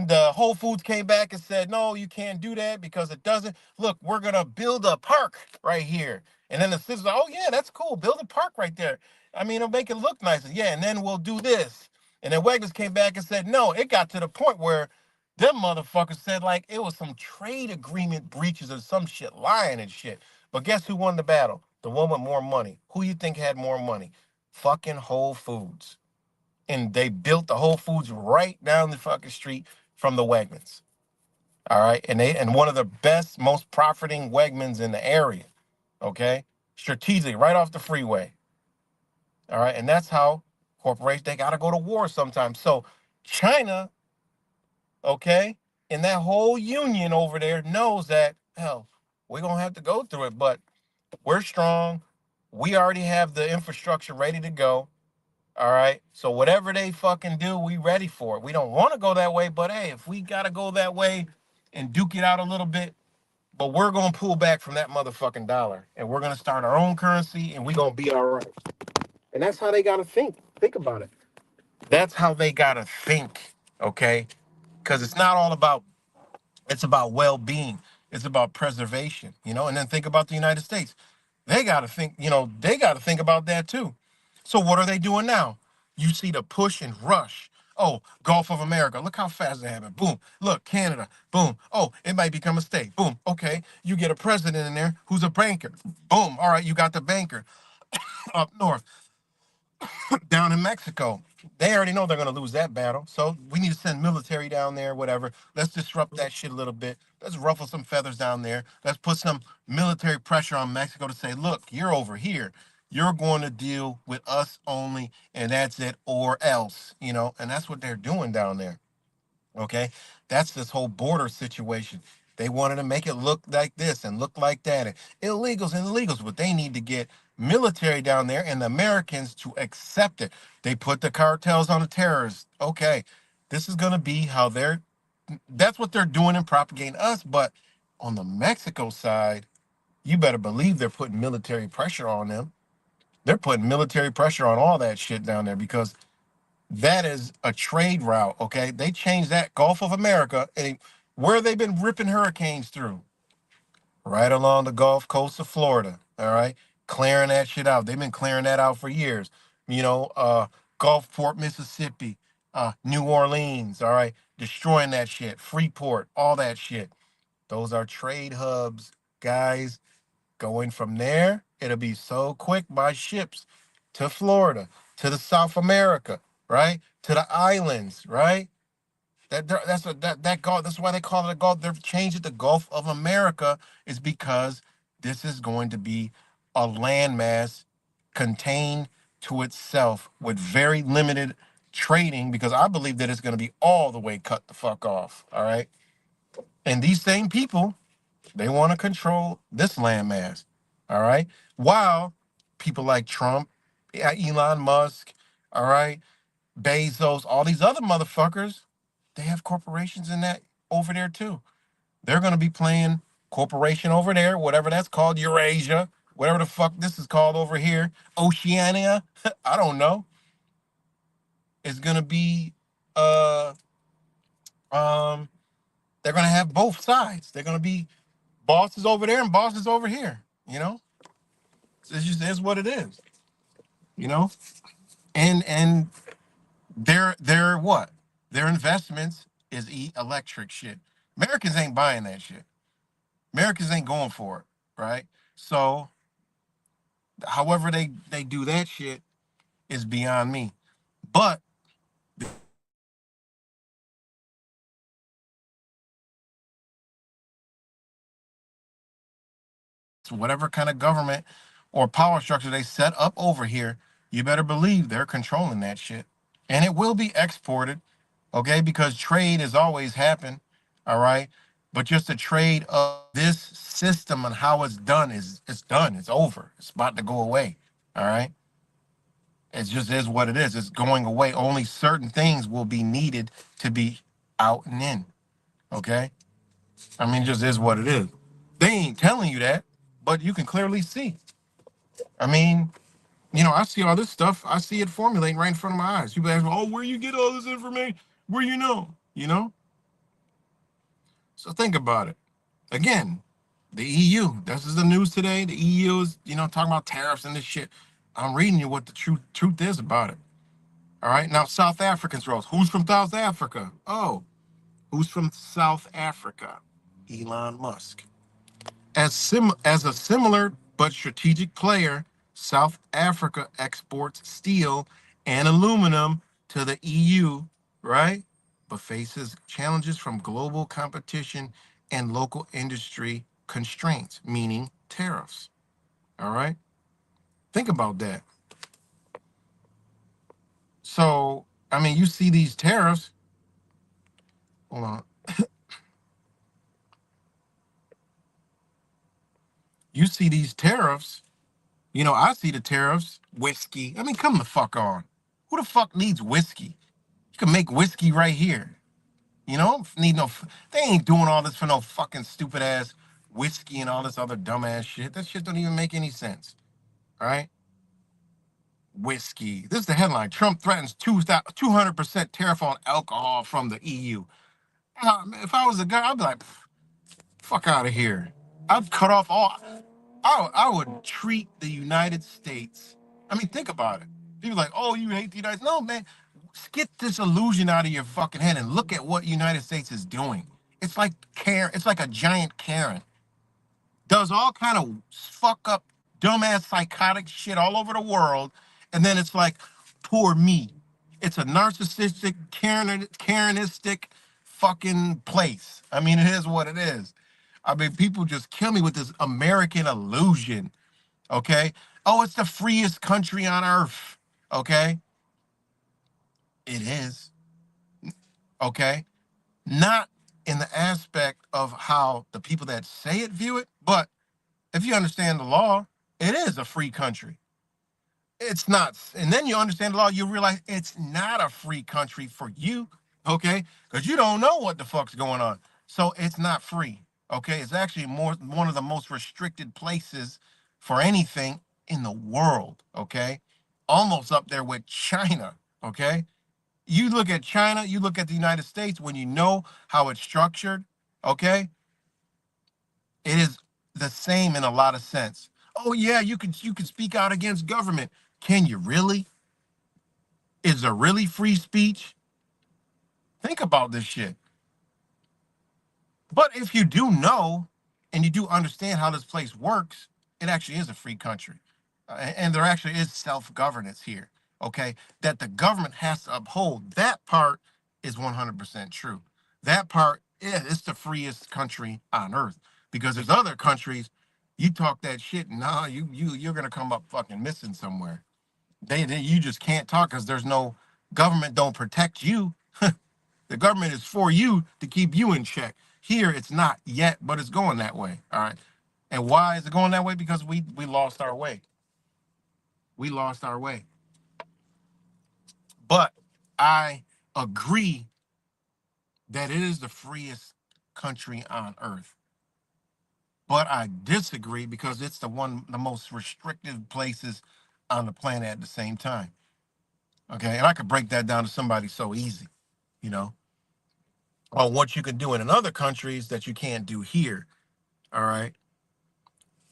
the Whole Foods came back and said, "No, you can't do that because it doesn't. Look, we're gonna build a park right here." And then the citizens, "Oh yeah, that's cool. Build a park right there. I mean, it'll make it look nicer. Yeah, and then we'll do this." And then Wegmans came back and said, "No." It got to the point where them motherfuckers said like it was some trade agreement breaches or some shit, lying and shit. But guess who won the battle? The one with more money. Who you think had more money? Fucking Whole Foods. And they built the Whole Foods right down the fucking street from the Wegmans. All right. And one of the best, most profiting Wegmans in the area. Okay. Strategically, right off the freeway. All right. And that's how corporations, they gotta go to war sometimes. So China, okay, and that whole union over there knows that, hell, we're going to have to go through it, but we're strong. We already have the infrastructure ready to go. All right. So whatever they fucking do, we ready for it. We don't want to go that way, but hey, if we got to go that way and duke it out a little bit, but we're going to pull back from that motherfucking dollar and we're going to start our own currency and we're going to be all right. And that's how they got to think. Think about it. That's how they got to think. Okay. Because it's not all about, it's about well-being. It's about preservation, you know. And then think about the United States. They got to think, they got to think about that too. So what are they doing now? You see the push and rush. Oh, Gulf of America. Look how fast they have it. Boom. Look, Canada. Boom. Oh, it might become a state. Boom. Okay. You get a president in there who's a banker. Boom. All right. You got the banker up north. Down in Mexico. They already know they're going to lose that battle. So we need to send military down there, whatever. Let's disrupt that shit a little bit. Let's ruffle some feathers down there. Let's put some military pressure on Mexico to say, look, you're over here. You're going to deal with us only, and that's it, or else, and that's what they're doing down there. Okay, that's this whole border situation. They wanted to make it look like this and look like that. And illegals, but they need to get military down there and the Americans to accept it. They put the cartels on the terrorists. Okay, this is going to be how that's what they're doing and propagating us. But on the Mexico side, you better believe they're putting military pressure on them. They're putting military pressure on all that shit down there because that is a trade route, okay? They changed that Gulf of America, and where they've been ripping hurricanes through, right along the Gulf Coast of Florida, all right? Clearing that shit out. They've been clearing that out for years. Gulfport, Mississippi, New Orleans, all right? Destroying that shit. Freeport, all that shit. Those are trade hubs, guys. Going from there, it'll be so quick by ships to Florida, to the South America, right? To the islands, right? That's why they call it a Gulf. They've changed it to Gulf of America, is because this is going to be a landmass contained to itself with very limited trading, because I believe that it's going to be all the way cut the fuck off. All right. And these same people, they want to control this landmass. All right. While people like Trump, Elon Musk, all right, Bezos, all these other motherfuckers, they have corporations in that over there too. They're going to be playing corporation over there, whatever that's called, Eurasia, whatever the fuck this is called over here, Oceania. I don't know. It's going to be, they're going to have both sides. They're going to be bosses over there and bosses over here. It's just is what it is. And their what? Their investments is electric shit. Americans ain't buying that shit. Americans ain't going for it, right? So, however they do that shit is beyond me. But whatever kind of government or power structure they set up over here, you better believe they're controlling that shit. And it will be exported, okay? Because trade has always happened, all right? But just the trade of this system and how it's done it's done. It's over. It's about to go away, all right? It just is what it is. It's going away. Only certain things will be needed to be out and in. Okay? I mean, it just is what it is. They ain't telling you that, but you can clearly see. I mean, I see all this stuff. I see it formulating right in front of my eyes. People ask me, oh, where you get all this information? Where you know? So think about it. Again, the EU. This is the news today. The EU is, talking about tariffs and this shit. I'm reading you what the truth is about it. All right. Now, South Africans rose. Who's from South Africa? Oh, who's from South Africa? Elon Musk. As a similar but strategic player, South Africa exports steel and aluminum to the EU, right? But faces challenges from global competition and local industry constraints, meaning tariffs. All right? Think about that. So, I mean, you see these tariffs. Hold on. You see these tariffs. I see the tariffs. Whiskey. I mean, come the fuck on. Who the fuck needs whiskey? You can make whiskey right here. Need no. They ain't doing all this for no fucking stupid ass whiskey and all this other dumbass shit. That shit don't even make any sense. All right. Whiskey. This is the headline. Trump threatens 200% tariff on alcohol from the EU. If I was a guy, I'd be like, fuck out of here. I'd cut off all. I would treat the United States. I mean, think about it. People are like, oh, you hate the United States. No, man. Get this illusion out of your fucking head and look at what United States is doing. It's like Karen. It's like a giant Karen. Does all kind of fuck up, dumbass, psychotic shit all over the world, and then it's like, poor me. It's a narcissistic, Karenistic fucking place. I mean, it is what it is. I mean, people just kill me with this American illusion. Okay? Oh, it's the freest country on earth. Okay? It is. Okay? Not in the aspect of how the people that say it view it, but if you understand the law, it is a free country. It's not. And then you understand the law, you realize it's not a free country for you, okay? Because you don't know what the fuck's going on. So it's not free, okay? It's actually one of the most restricted places for anything in the world, okay? Almost up there with China, okay? You look at China, you look at the United States, when you know how it's structured, okay? It is the same in a lot of sense. Oh yeah, you can speak out against government. Can you really? Is there really free speech? Think about this shit. But if you do know and you do understand how this place works, it actually is a free country. And there actually is self-governance here, okay? That the government has to uphold. That part is 100% true. That part, yeah, it's the freest country on earth. Because there's other countries, you talk that shit, nah, you're gonna come up fucking missing somewhere. You just can't talk because there's no government don't protect you. The government is for you to keep you in check. Here it's not yet, but it's going that way. All right. And why is it going that way? Because we lost our way. We lost our way. But I agree that it is the freest country on earth. But I disagree because it's the most restrictive places on the planet at the same time. Okay, and I could break that down to somebody so easy, on what you can do in other countries that you can't do here. All right,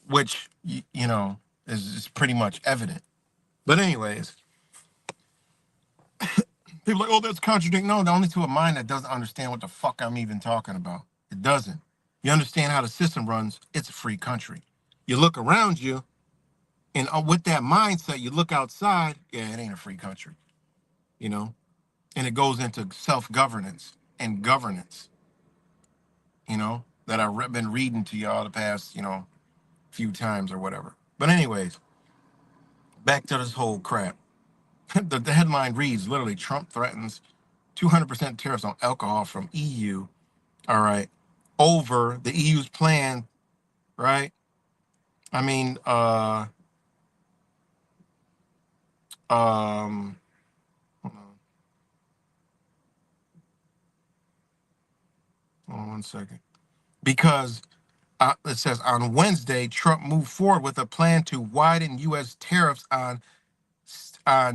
which is pretty much evident. But anyways, people are like, oh, that's contradicting. No, only to a mind that doesn't understand what the fuck I'm even talking about. It doesn't. You understand how the system runs. It's a free country. You look around you, and with that mindset, you look outside. Yeah, it ain't a free country. And it goes into self-governance and governance. That I've been reading to y'all the past, few times or whatever. But anyways, back to this whole crap. The headline reads literally: Trump threatens 200% tariffs on alcohol from EU. All right, over the EU's plan. Right. I mean, Hold on. Hold on 1 second. Because it says on Wednesday, Trump moved forward with a plan to widen U.S. tariffs on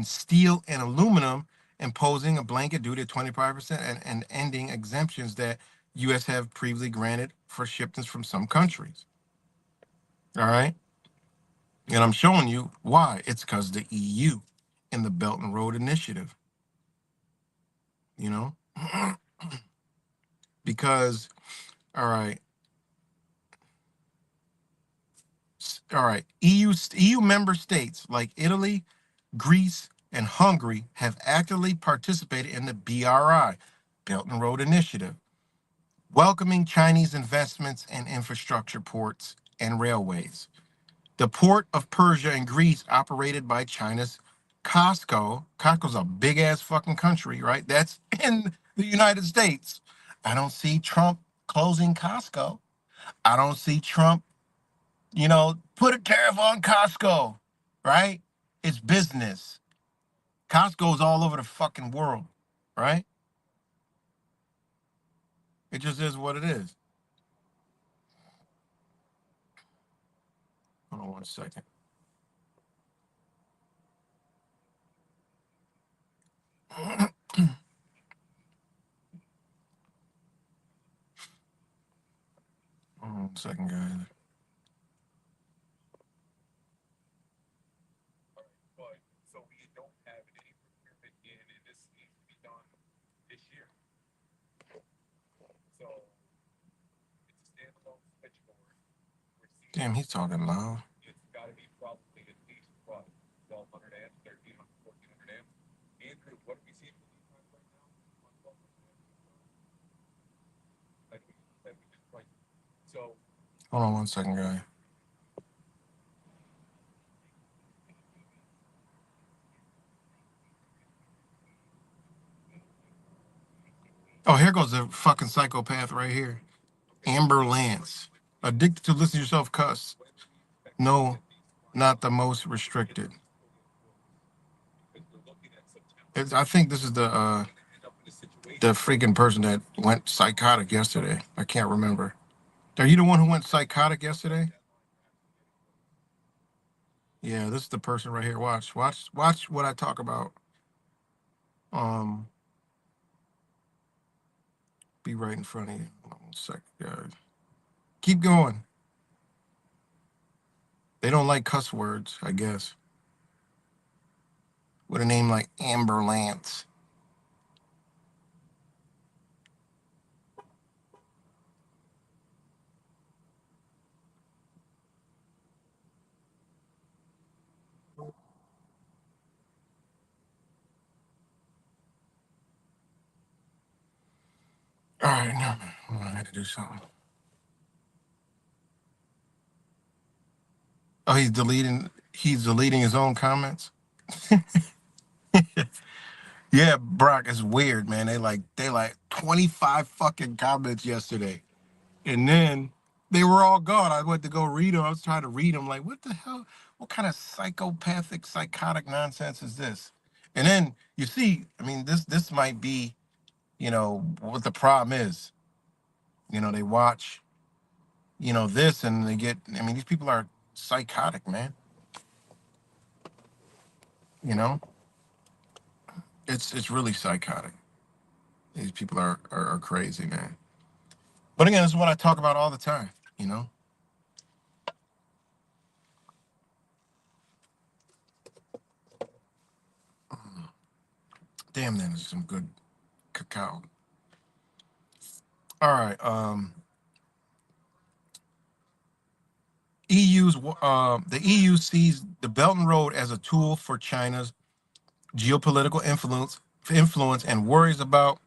steel and aluminum, imposing a blanket duty of 25% and ending exemptions that U.S. have previously granted for shipments from some countries. All right. And I'm showing you why. It's because the EU and the Belt and Road Initiative, you know, because, all right. All right. EU member states like Italy, Greece, and Hungary have actively participated in the BRI, Belt and Road Initiative, welcoming Chinese investments in infrastructure, ports, and railways. The port of Persia in Greece, operated by China's Costco. Costco's a big ass fucking country, right? That's in the United States. I don't see Trump closing Costco. I don't see Trump, put a tariff on Costco, right? It's business. Costco's all over the fucking world, right? It just is what it is. Hold on 1 second. Hold on 1 second, guys. Damn, he's talking loud. Hold on 1 second, guys. Oh, here goes the fucking psychopath right here. Amber Lance. Addicted to listen to yourself cuss. No, not the most restricted. I think this is the freaking person that went psychotic yesterday. I can't remember. Are you the one who went psychotic yesterday? Yeah, this is the person right here. Watch what I talk about. Be right in front of you. Hold on 1 second, guys. Keep going. They don't like cuss words, I guess. With a name like Amber Lance. All right, no, I had to do something. Oh, he's deleting his own comments. Yeah, Brock, it's weird, man. They like 25 fucking comments yesterday. And then they were all gone. I went to go read them. I was trying to read them, like, what the hell? What kind of psychotic nonsense is this? And then you see, I mean, this might be, what the problem is. They watch, this and they get, I mean, these people are psychotic, man. It's really psychotic. These people are crazy, man. But again, this is what I talk about all the time, Damn, that is some good cacao. All right. The EU sees the Belt and Road as a tool for China's geopolitical influence and worries about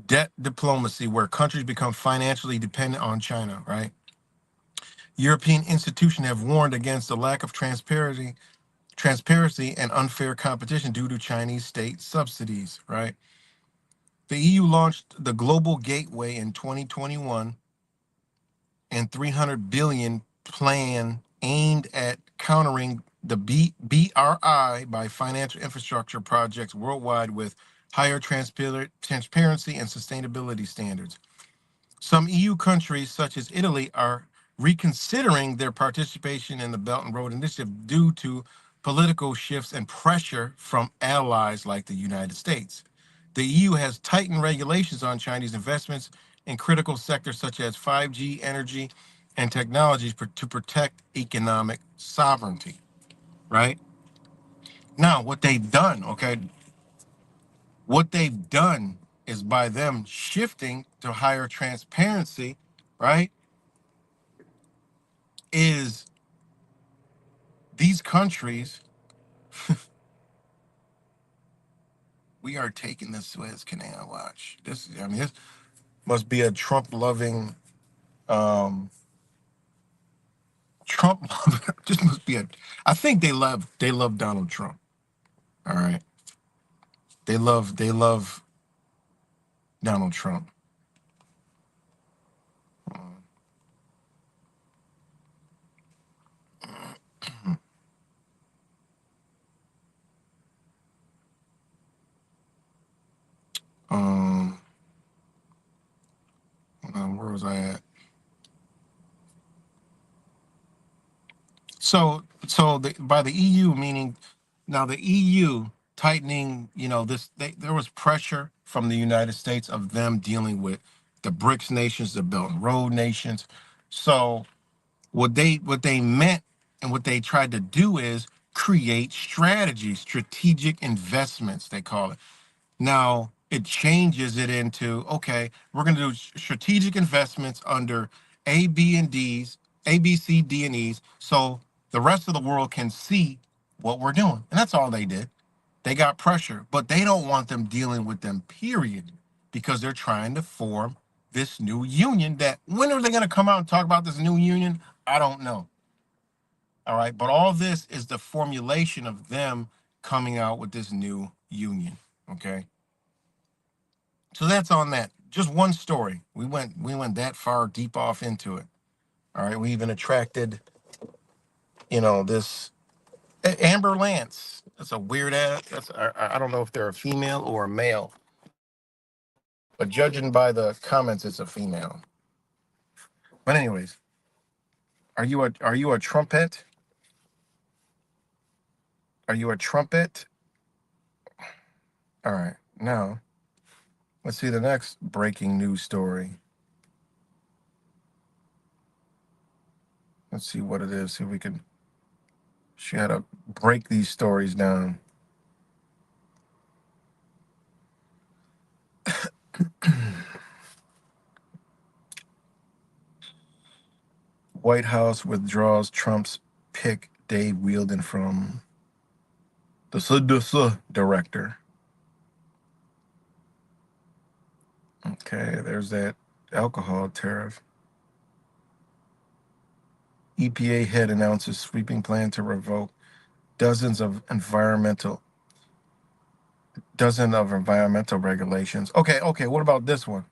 debt diplomacy, where countries become financially dependent on China, right? European institutions have warned against the lack of transparency and unfair competition due to Chinese state subsidies, right? The EU launched the Global Gateway in 2021 and 300 billion plan aimed at countering the BRI by financial infrastructure projects worldwide with higher transparency and sustainability standards. Some EU countries, such as Italy, are reconsidering their participation in the Belt and Road Initiative due to political shifts and pressure from allies like the United States. The EU has tightened regulations on Chinese investments in critical sectors such as 5G, energy, and technologies to protect economic sovereignty, right? Now, what they've done is by them shifting to higher transparency, right, is these countries, we are taking the Suez Canal. Watch this. I mean, this must be a Trump-loving, Trump. This must be a. I think they love Donald Trump. All right, they love Donald Trump. Um, where was I at? By the EU, meaning now the EU tightening, there was pressure from the United States of them dealing with the BRICS nations, the Belt and Road nations. So what they meant and what they tried to do is create strategies, strategic investments, they call it. Now it changes it into, okay, we're going to do strategic investments under A, B, and D's, A, B, C, D, and E's, so the rest of the world can see what we're doing. And that's all they did. They got pressure, but they don't want them dealing with them, period, because they're trying to form this new union that, when are they going to come out and talk about this new union? I don't know. All right. But all this is the formulation of them coming out with this new union. Okay. So that's on that. Just one story. We went that far deep off into it. All right. We even attracted, this Amber Lance. That's a weird ass. I don't know if they're a female or a male, but judging by the comments, it's a female. But anyways, are you a trumpet? Are you a trumpet? All right. Now, let's see the next breaking news story. Let's see what it is. See if we can. She had to break these stories down. White House withdraws Trump's pick Dave Wheeldon from the CDC director. Okay, there's that alcohol tariff. EPA head announces sweeping plan to revoke dozens of environmental regulations. Okay, what about this one?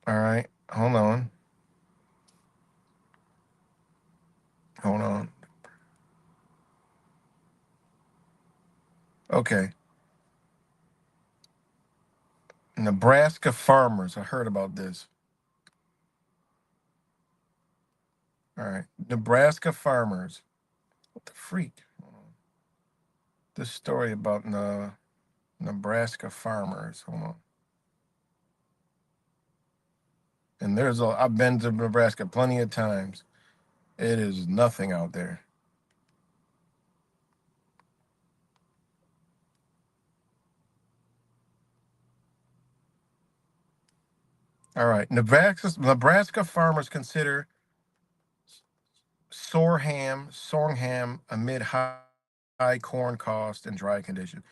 All right, hold on. Okay. Nebraska farmers. I heard about this. All right. Nebraska farmers. What the freak? This story about Nebraska farmers. Hold on. And I've been to Nebraska plenty of times. It is nothing out there. All right. Nebraska farmers consider sorghum amid high corn cost and dry conditions.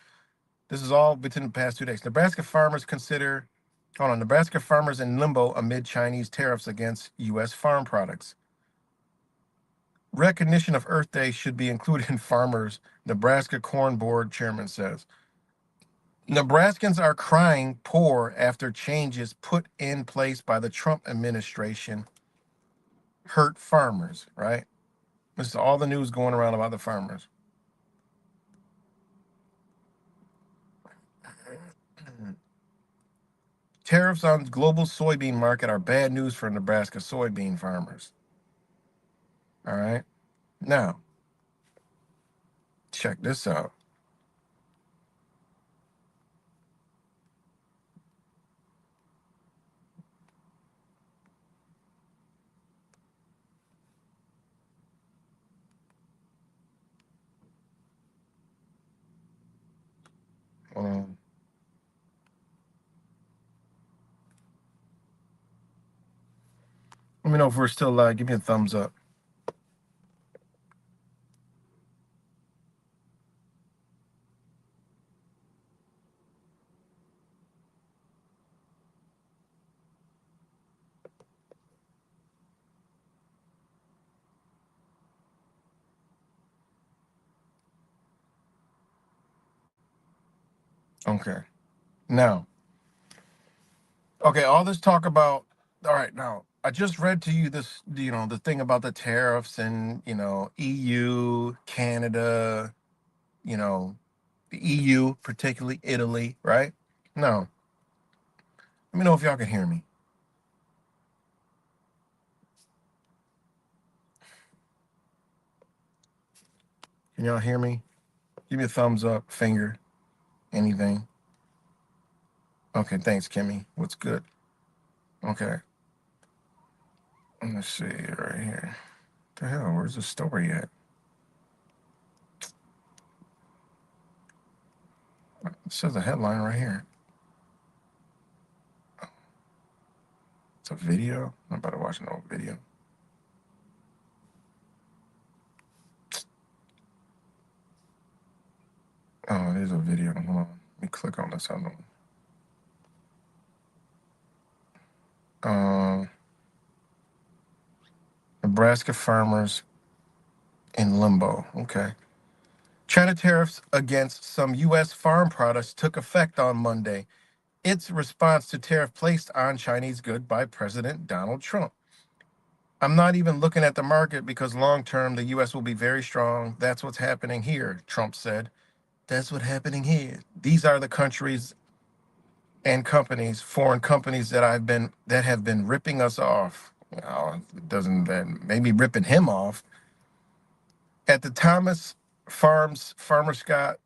This is all within the past 2 days. Nebraska farmers in limbo amid Chinese tariffs against U.S. farm products. Recognition of Earth Day should be included in farmers, Nebraska Corn Board chairman says. Nebraskans are crying poor after changes put in place by the Trump administration hurt farmers, right? This is all the news going around about the farmers. Tariffs on global soybean market are bad news for Nebraska soybean farmers. All right. Now, check this out. Hold on. Let me know if we're still live. Give me a thumbs up. Okay. Now, okay, all this talk about, all right, now, I just read to you this, the thing about the tariffs and, EU, Canada, the EU, particularly Italy, right? Now, let me know if y'all can hear me. Can y'all hear me? Give me a thumbs up, finger, anything. Okay, thanks, Kimmy. What's good? Okay. Let's see right here. What the hell? Where's the story at? It says a headline right here. It's a video. I'm about to watch an old video. Oh, there's a video. Hold on. Let me click on this other one. Nebraska farmers in limbo. Okay. China tariffs against some U.S. farm products took effect on Monday. Its response to tariff placed on Chinese goods by President Donald Trump. I'm not even looking at the market because long term the U.S. will be very strong. That's what's happening here, Trump said. That's what's happening here. These are the countries and companies, foreign companies that have been ripping us off. Well, it doesn't that maybe ripping him off. At the Thomas Farms, Farmer Scott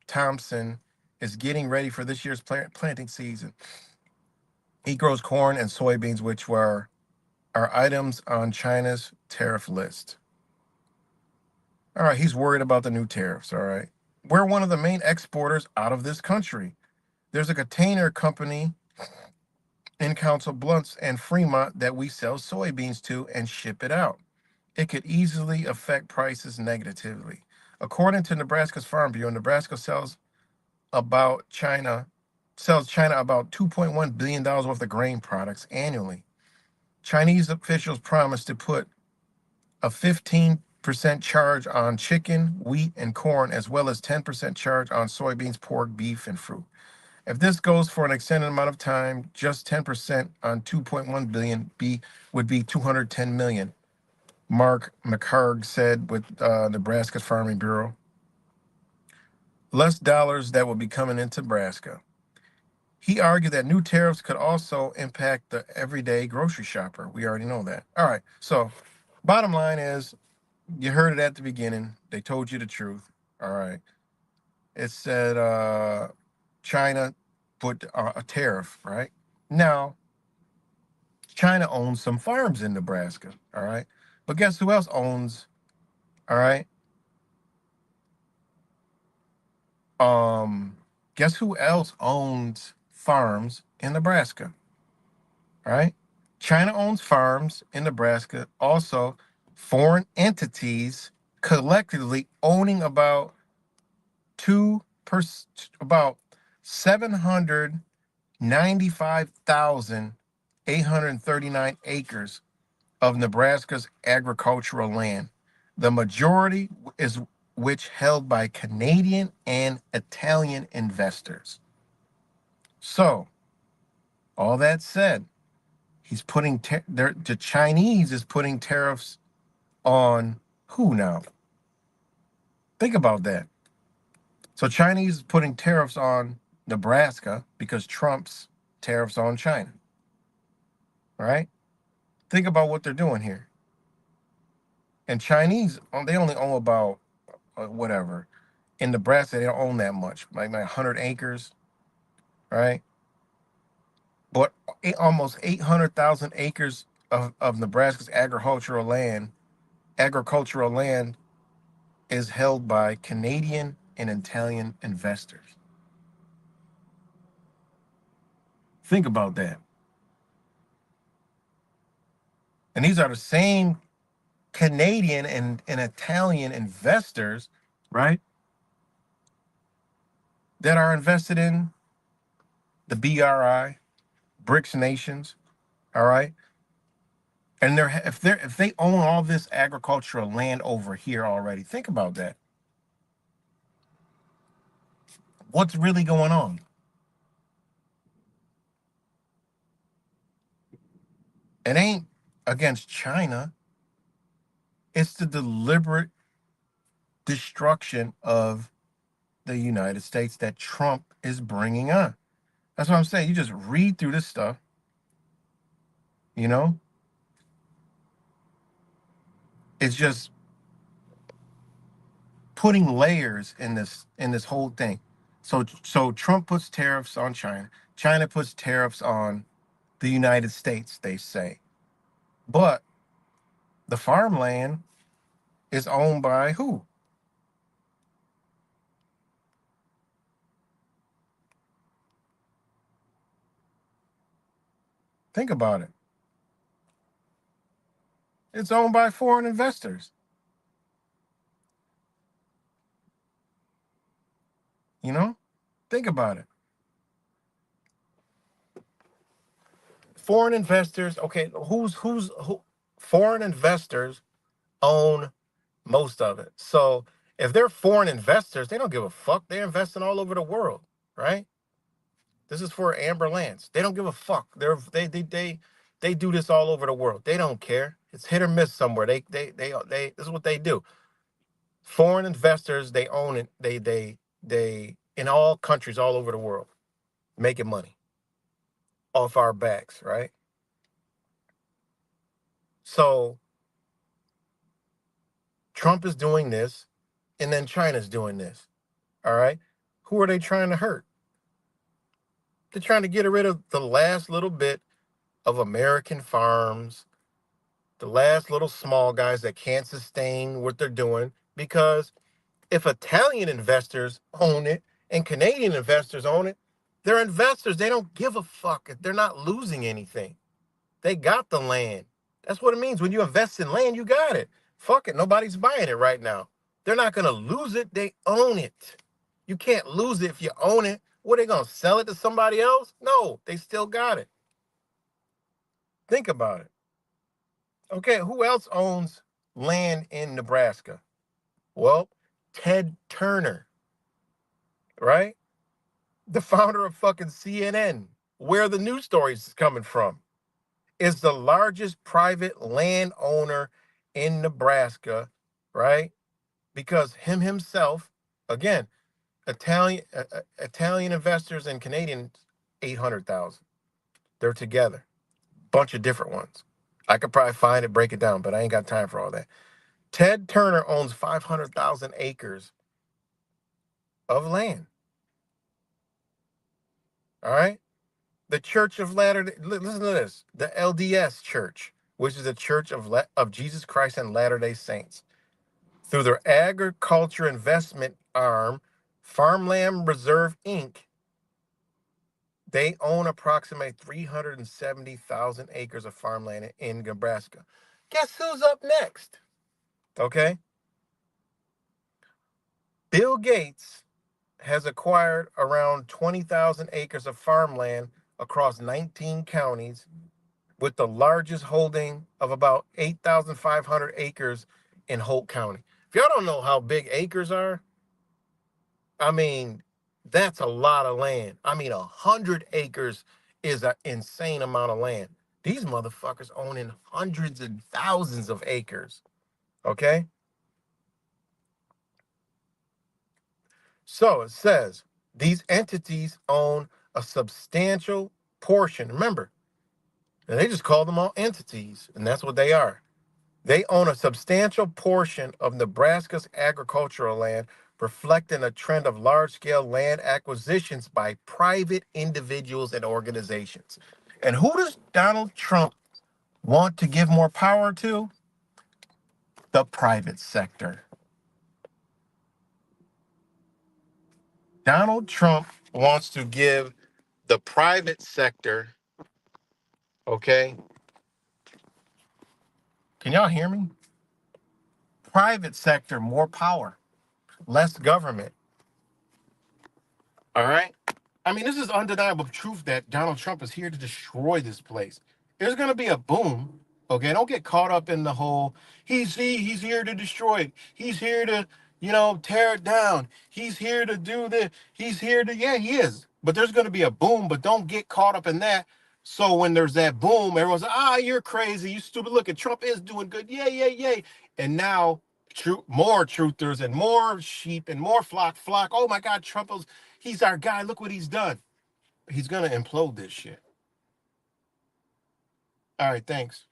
Thompson is getting ready for this year's planting season. He grows corn and soybeans, which are items on China's tariff list. All right, he's worried about the new tariffs, all right? We're one of the main exporters out of this country. There's a container company in Council Bluffs and Fremont that we sell soybeans to and ship it out. It could easily affect prices negatively. According to Nebraska's Farm Bureau, Nebraska sells China about $2.1 billion worth of grain products annually. Chinese officials promised to put a 15% charge on chicken, wheat, and corn, as well as 10% charge on soybeans, pork, beef, and fruit. If this goes for an extended amount of time, just 10% on 2.1 billion would be 210 million. Mark McHarg said with Nebraska's Farming Bureau. Less dollars that will be coming into Nebraska. He argued that new tariffs could also impact the everyday grocery shopper. We already know that. All right, so bottom line is, you heard it at the beginning. They told you the truth. All right. It said China put a tariff, right? Now, China owns some farms in Nebraska, all right? But guess who else owns, all right? Guess who else owns farms in Nebraska, all right? China owns farms in Nebraska. Also, foreign entities collectively owning about 795,839 acres of Nebraska's agricultural land. The majority is which held by Canadian and Italian investors. So, all that said, he's putting the Chinese is putting tariffs on Who now? Think about that. So Chinese putting tariffs on Nebraska because Trump's tariffs on China. All right? Think about what they're doing here. And Chinese, they only own about whatever. In Nebraska, they don't own that much, like 100 acres, right? But almost 800,000 acres of Nebraska's agricultural land is held by Canadian and Italian investors. Think about that. And these are the same Canadian and Italian investors, right, that are invested in the BRI, BRICS nations, all right? And if they own all this agricultural land over here already, think about that. What's really going on? It ain't against China. It's the deliberate destruction of the United States that Trump is bringing on. That's what I'm saying. You just read through this stuff, you know? It's just putting layers in this whole thing. So Trump puts tariffs on China. China puts tariffs on the United States, they say. But the farmland is owned by who? Think about it. It's owned by foreign investors. You know? Think about it. Foreign investors, okay, who foreign investors own most of it. So if they're foreign investors, they don't give a fuck. They're investing all over the world, right? This is for Amber Lance. They don't give a fuck. They do this all over the world. They don't care. It's hit or miss somewhere. They this is what they do. Foreign investors, they own it. They in all countries all over the world, making money off our backs, right? So Trump is doing this, and then China's doing this. All right. Who are they trying to hurt? They're trying to get rid of the last little bit of American farms, the last little small guys that can't sustain what they're doing. Because if Italian investors own it and Canadian investors own it, they're investors. They don't give a fuck. They're not losing anything. They got the land. That's what it means. When you invest in land, you got it. Fuck it. Nobody's buying it right now. They're not going to lose it. They own it. You can't lose it if you own it. What, are they going to sell it to somebody else? No, they still got it. Think about it. Okay, who else owns land in Nebraska? Well, Ted Turner, right? The founder of fucking CNN, where the news stories is coming from, is the largest private landowner in Nebraska, right? Because himself, again, Italian investors and Canadian 800,000. They're together. Bunch of different ones. I could probably find it, break it down, but I ain't got time for all that. Ted Turner owns 500,000 acres of land. All right? The Church of Latter-day, listen to this, the LDS Church, which is the Church of Jesus Christ and Latter-day Saints, through their agriculture investment arm, Farmland Reserve Inc., they own approximately 370,000 acres of farmland in Nebraska. Guess who's up next? Okay. Bill Gates has acquired around 20,000 acres of farmland across 19 counties, with the largest holding of about 8,500 acres in Holt County. If y'all don't know how big acres are, I mean, that's a lot of land. I mean, 100 acres is an insane amount of land. These motherfuckers owning hundreds and thousands of acres, okay? So it says these entities own a substantial portion. Remember, and they just call them all entities, and that's what they are. They own a substantial portion of Nebraska's agricultural land, reflecting a trend of large-scale land acquisitions by private individuals and organizations. And who does Donald Trump want to give more power to? The private sector. Donald Trump wants to give the private sector, okay? Can y'all hear me? Private sector more power, less government. All right? I mean, this is undeniable truth that Donald Trump is here to destroy this place. There's going to be a boom. Okay, don't get caught up in the whole he's here to destroy it. He's here to, tear it down. He's here to do this. He's here to he is. But there's going to be a boom, but don't get caught up in that. So when there's that boom, everyone's like, you're crazy. You stupid. Look at Trump is doing good. Yay. And now more truthers and more sheep and more flock. Oh my God, he's our guy. Look what he's done. He's going to implode this shit. All right, thanks.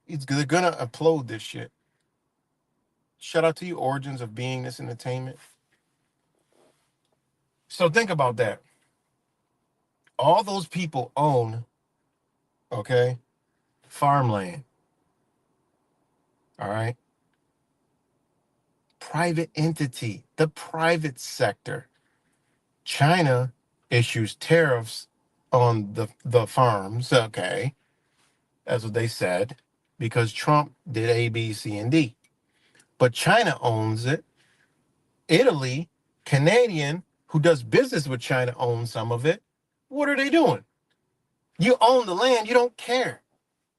They're going to implode this shit. Shout out to you, Origins of Beingness Entertainment. So think about that. All those people own, okay, farmland. All right. Private entity, the private sector. China issues tariffs on the farms, okay. That's what they said, because Trump did A, B, C, and D. But China owns it. Italy, Canadian, who does business with China, owns some of it. What are they doing? You own the land, you don't care.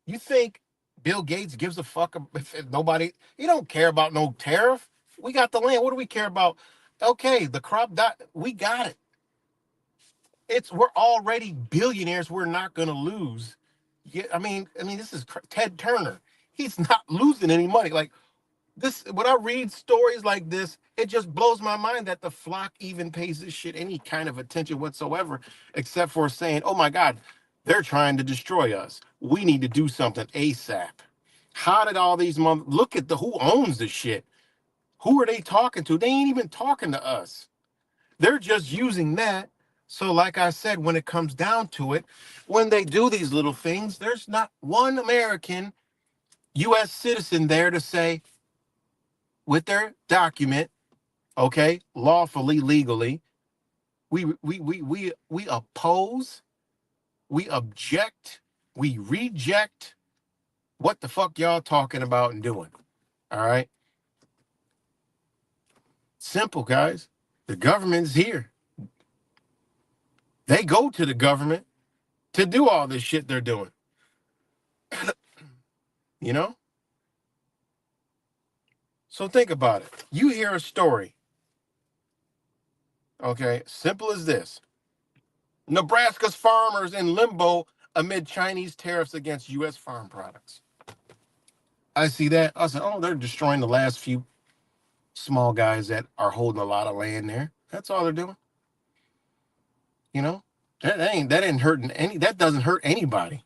You think Bill Gates gives a fuck if nobody, you don't care about no tariff. We got the land. What do we care about? Okay, the crop, we got it. We're already billionaires. We're not going to lose. Yeah, I mean, this is Ted Turner. He's not losing any money. Like this, when I read stories like this, it just blows my mind that the flock even pays this shit any kind of attention whatsoever, except for saying, "Oh my God, they're trying to destroy us. We need to do something ASAP." How did all these look at who owns the shit? Who are they talking to? They ain't even talking to us. They're just using that. So like I said, when it comes down to it, when they do these little things, there's not one American U.S. citizen there to say with their document, okay, lawfully, legally, we oppose, we object, we reject. What the fuck y'all talking about and doing? All right. Simple, guys. The government's here. They go to the government to do all this shit they're doing. You know? So think about it. You hear a story. Okay, simple as this. Nebraska's farmers in limbo amid Chinese tariffs against U.S. farm products. I see that. I said, they're destroying the last few small guys that are holding a lot of land there. That's all they're doing. You know? That doesn't hurt anybody.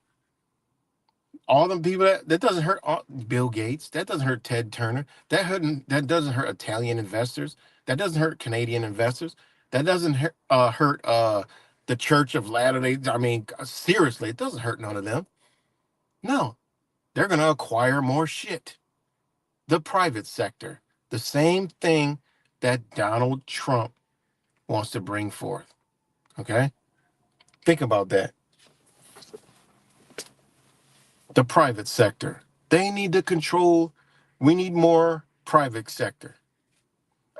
All them people that doesn't hurt Bill Gates. That doesn't hurt Ted Turner. That doesn't hurt Italian investors. That doesn't hurt Canadian investors. That doesn't hurt the Church of Latter-day. I mean, seriously, it doesn't hurt none of them. No, they're gonna acquire more shit. The private sector, the same thing that Donald Trump wants to bring forth. Okay, think about that. The private sector. They need to control. We need more private sector.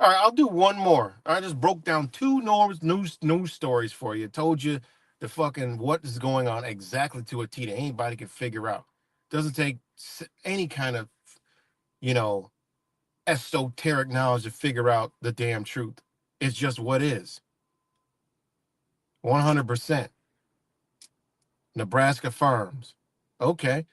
All right, I'll do one more. I just broke down two news stories for you. Told you the fucking what is going on exactly to a T that anybody can figure out. Doesn't take any kind of, esoteric knowledge to figure out the damn truth. It's just what is. 100%. Nebraska farms. Okay.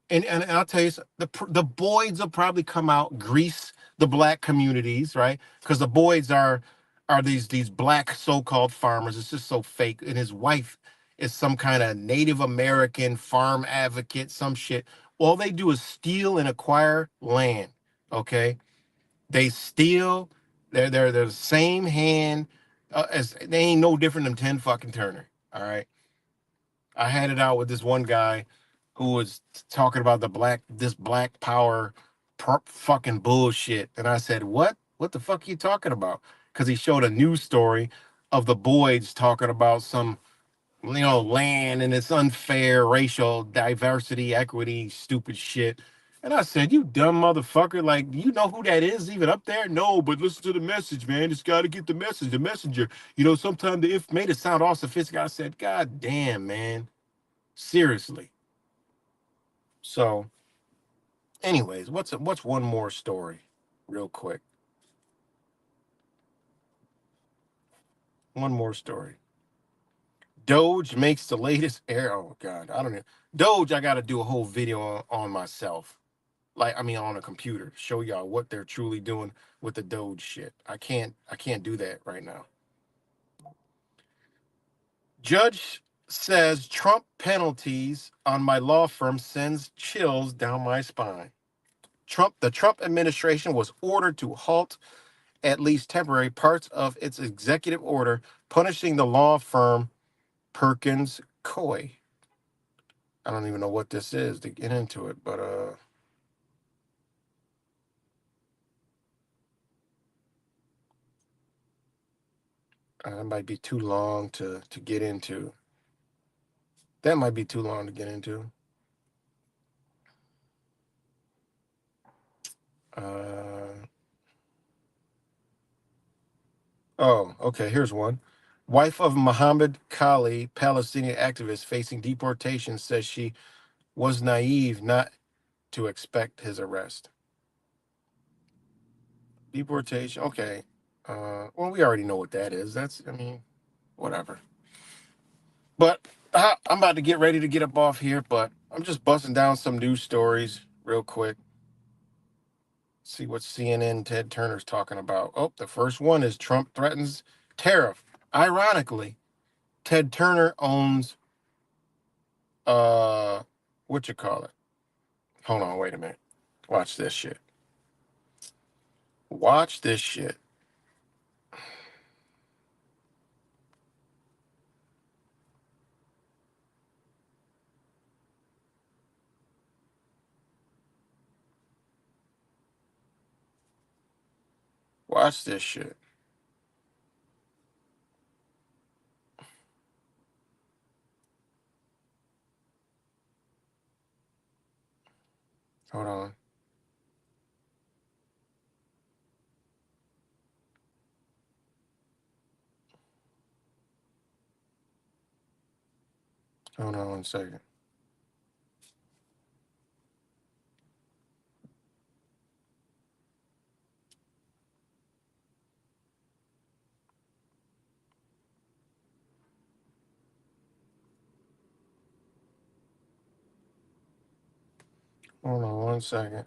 And I'll tell you, the Boyds will probably come out, grease the black communities, right? Because the Boyds are are these black so-called farmers. It's just so fake. And his wife is some kind of Native American farm advocate, some shit. All they do is steal and acquire land. Okay, they steal. They're the same hand as they ain't no different than 10 fucking Turner. All right. I had it out with this one guy who was talking about this black power fucking bullshit. And I said, what? What the fuck are you talking about? Because he showed a news story of the Boyds talking about some, land and it's unfair racial diversity, equity, stupid shit. And I said, you dumb motherfucker. Like, you know who that is even up there? No, but listen to the message, man. Just got to get the message, the messenger. Sometimes the if made it sound all sophisticated. I said, God damn, man. Seriously. So, anyways, what's one more story, real quick? One more story. Doge makes the latest air. Oh God, I don't know. Doge, I got to do a whole video on myself, on a computer, show y'all what they're truly doing with the Doge shit. I can't do that right now. Judge says Trump penalties on my law firm sends chills down my spine. The Trump administration was ordered to halt, at least temporary, parts of its executive order punishing the law firm Perkins Coie. I don't even know what this is to get into it, but that might be too long to get into. That might be too long to get into. Oh, okay, here's one. Wife of Mohammed Kali, Palestinian activist facing deportation, says she was naive not to expect his arrest. Deportation, okay. Well, we already know what that is. Whatever. But I'm about to get ready to get up off here, but I'm just busting down some news stories real quick. See what CNN Ted Turner's talking about. Oh, the first one is Trump threatens tariff. Ironically, Ted Turner owns what you call it? Hold on, wait a minute. Watch this shit. Watch this shit. Watch this shit. Hold on. Hold on 1 second. Hold on 1 second.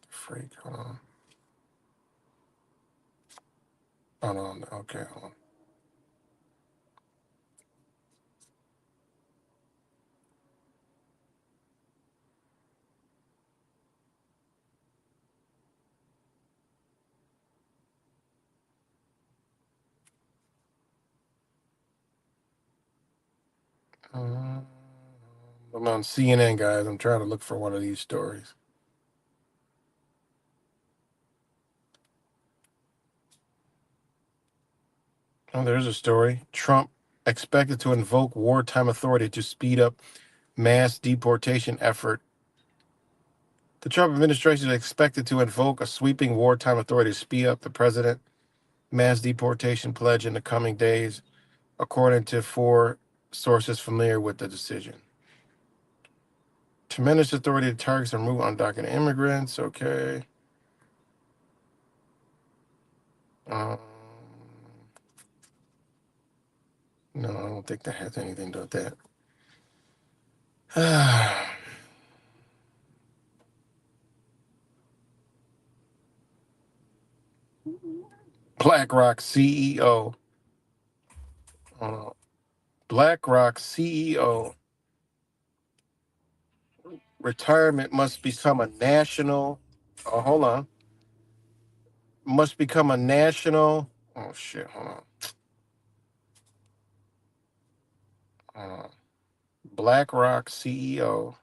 Freak, hold on. Hold on. Okay, hold on. I'm on CNN, guys. I'm trying to look for one of these stories. Oh, there's a story. Trump expected to invoke wartime authority to speed up mass deportation effort. The Trump administration is expected to invoke a sweeping wartime authority to speed up the president mass deportation pledge in the coming days, according to 4 sources familiar with the decision. Tremendous authority to target and remove undocumented immigrants. Okay. No, I don't think that has anything to do with that. BlackRock CEO. BlackRock CEO. Retirement must become a national. Oh, hold on. Must become a national. Oh shit! Hold on. BlackRock CEO.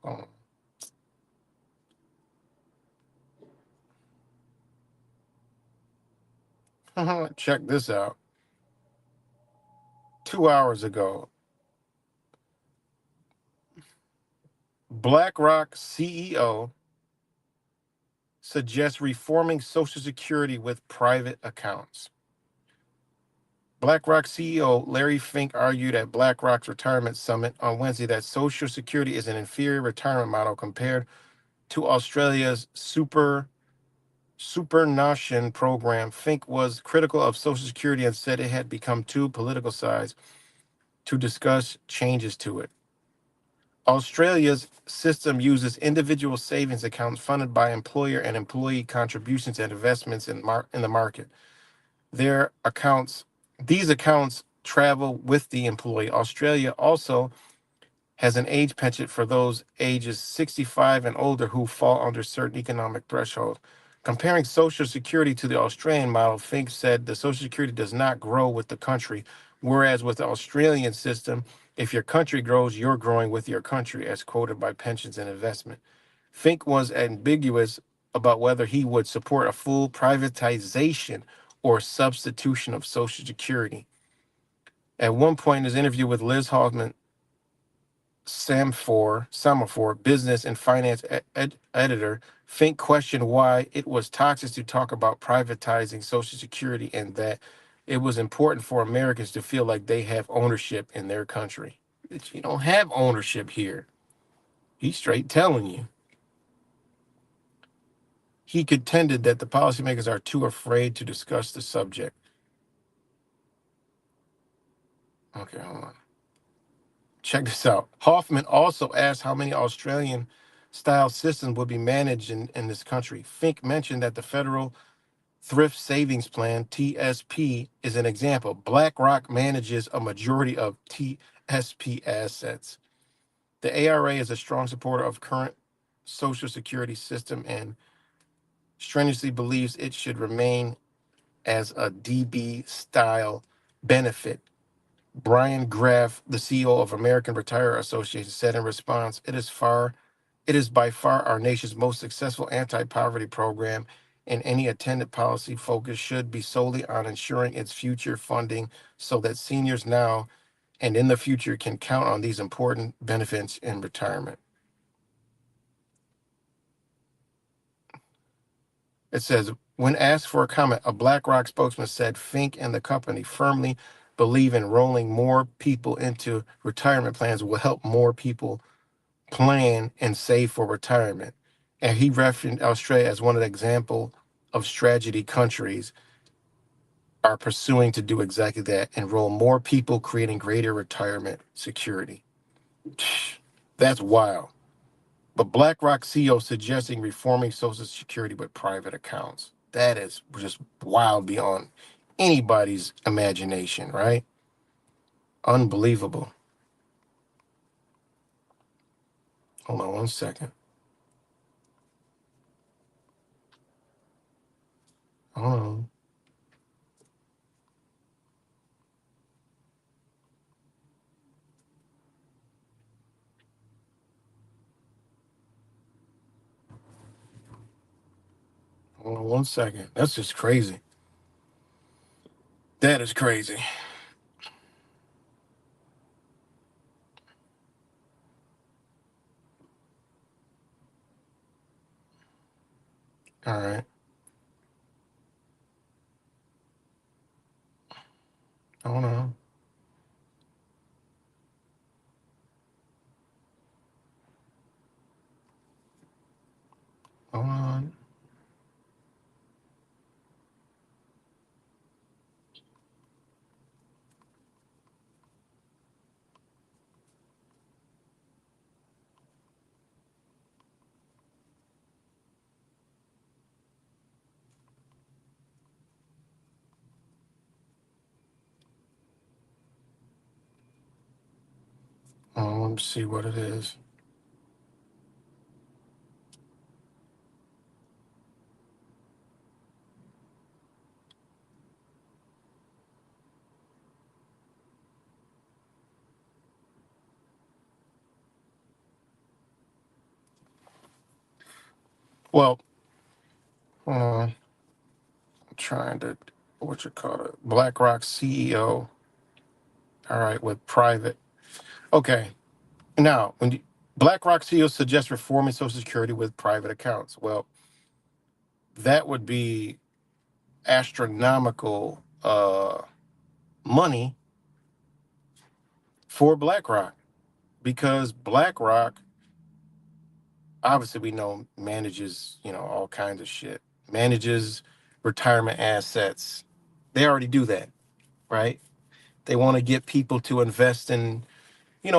Oh. Check this out. 2 hours ago, BlackRock CEO suggests reforming Social Security with private accounts. BlackRock CEO Larry Fink argued at BlackRock's retirement summit on Wednesday that Social Security is an inferior retirement model compared to Australia's superannuation program. Fink was critical of Social Security and said it had become too politicized to discuss changes to it. Australia's system uses individual savings accounts funded by employer and employee contributions and investments in the market. These accounts travel with the employee. Australia also has an age pension for those ages 65 and older who fall under certain economic thresholds. Comparing Social Security to the Australian model, Fink said the Social Security does not grow with the country, whereas with the Australian system, if your country grows, you're growing with your country, as quoted by Pensions and Investment. Fink was ambiguous about whether he would support a full privatization or substitution of Social Security. At one point in his interview with Liz Hoffman, Semaphore, business and finance editor, Fink questioned why it was toxic to talk about privatizing Social Security and that it was important for Americans to feel like they have ownership in their country. You don't have ownership here. He's straight telling you. He contended that the policymakers are too afraid to discuss the subject. Okay, hold on. Check this out. Hoffman also asked how many Australian style systems would be managed in this country. Fink mentioned that the Federal Thrift Savings Plan, TSP, is an example. BlackRock manages a majority of TSP assets. The ARA is a strong supporter of current Social Security system and strenuously believes it should remain as a DB style benefit. Brian Graff, the CEO of American Retiree Association, said in response, it is by far our nation's most successful anti-poverty program, and any attendant policy focus should be solely on ensuring its future funding so that seniors now and in the future can count on these important benefits in retirement. It says, when asked for a comment, a BlackRock spokesman said Fink and the company firmly believe enrolling more people into retirement plans will help more people plan and save for retirement. And he referenced Australia as one of the example of strategy countries are pursuing to do exactly that, enroll more people, creating greater retirement security. That's wild. But BlackRock CEO suggesting reforming Social Security with private accounts. That is just wild beyond anybody's imagination, right? Unbelievable. Hold on one second. Hold on. Hold on one second. That's just crazy. That is crazy. All right. Hold on. Hold on. Let me see what it is. Well, I'm trying to, what you call it? BlackRock CEO. All right, with private. Okay. Now, BlackRock CEO suggests reforming Social Security with private accounts. Well, that would be astronomical money for BlackRock because BlackRock, obviously, we know manages, all kinds of shit, manages retirement assets. They already do that, right? They want to get people to invest in,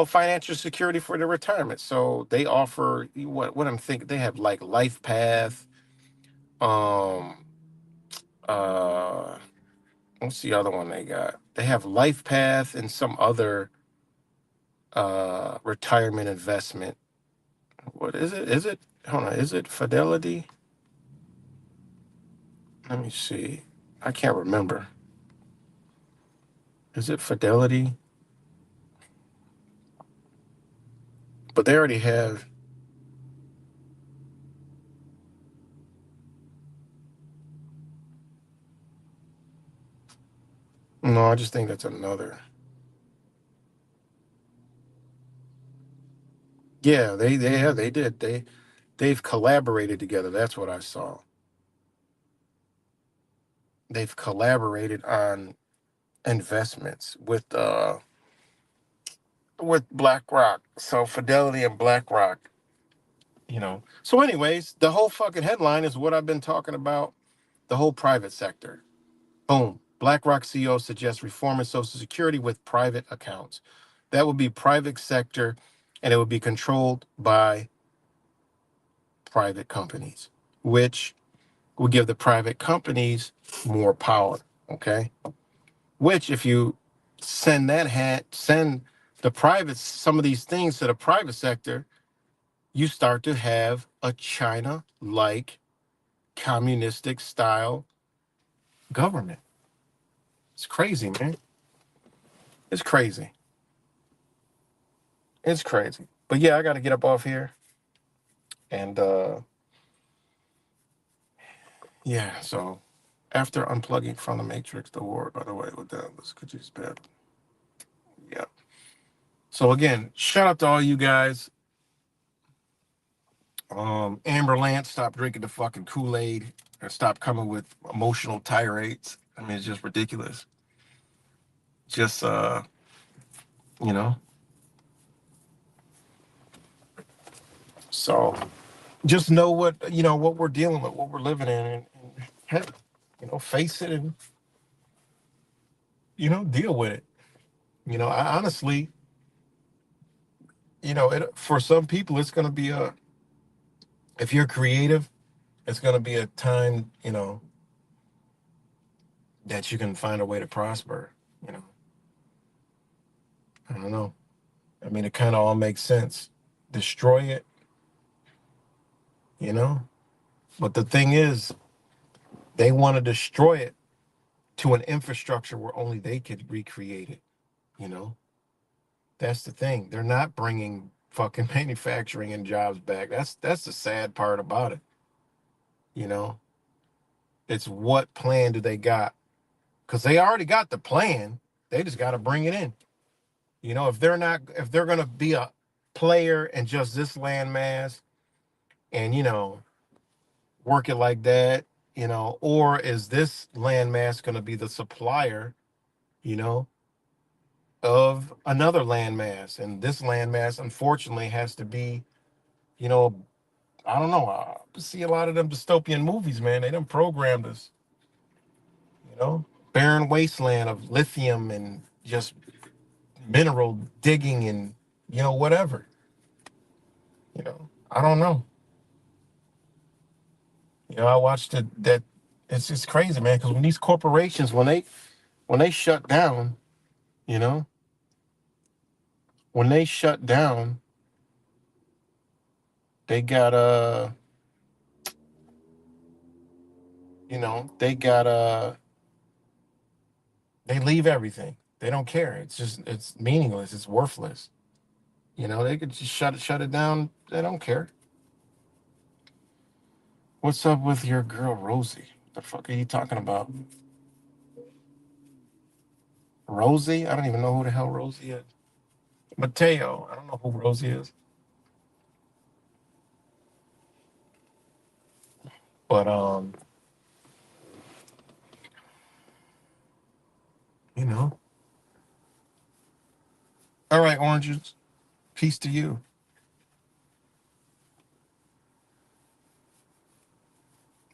financial security for their retirement. So they offer what I'm thinking. They have like LifePath. Um, uh, what's the other one they got? They have LifePath and some other retirement investment. What is it? Is it? Hold on. Is it Fidelity? Let me see. I can't remember. Is it Fidelity? But they already have. No, I just think that's another. Yeah, they did. They've collaborated together. That's what I saw. They've collaborated on investments with BlackRock. So Fidelity and BlackRock, So anyways, the whole fucking headline is what I've been talking about, the whole private sector. Boom. BlackRock CEO suggests reforming Social Security with private accounts. That would be private sector, and it would be controlled by private companies, which will give the private companies more power. Okay. Which, if you send the private, some of these things to the private sector, you start to have a China-like communistic style government. It's crazy, man. It's crazy. It's crazy. But yeah, I got to get up off here. And yeah, so after unplugging from the Matrix, the war, by the way, with that was could you spell? Yeah. So again, shout out to all you guys. Amber Lance, stop drinking the fucking Kool-Aid and stop coming with emotional tirades. I mean, it's just ridiculous. Just you know. So just know what we're dealing with, what we're living in, and heck, face it and deal with it. I honestly, for some people, it's gonna be if you're creative, it's gonna be a time, that you can find a way to prosper. I don't know. I mean, it kind of all makes sense. Destroy it, But the thing is, they want to destroy it to an infrastructure where only they could recreate it. That's the thing. They're not bringing fucking manufacturing and jobs back. That's the sad part about it. It's what plan do they got? Because they already got the plan. They just got to bring it in. If they're gonna be a player in just this landmass, and work it like that, or is this landmass gonna be the supplier, you know, of another landmass, and this landmass unfortunately has to be, you know, I don't know. I see a lot of them dystopian movies, man. They done programmed us, barren wasteland of lithium and just mineral digging and whatever. I don't know. I watched it. That it's just crazy, man. Because when these corporations, when they shut down, you know, when they shut down, they got they got they leave everything. They don't care. It's meaningless. It's worthless. They could just shut it down. They don't care. What's up with your girl Rosie? The fuck are you talking about? Rosie? I don't even know who the hell Rosie is. Mateo. I don't know who Rosie is. But you know. All right, oranges. Peace to you.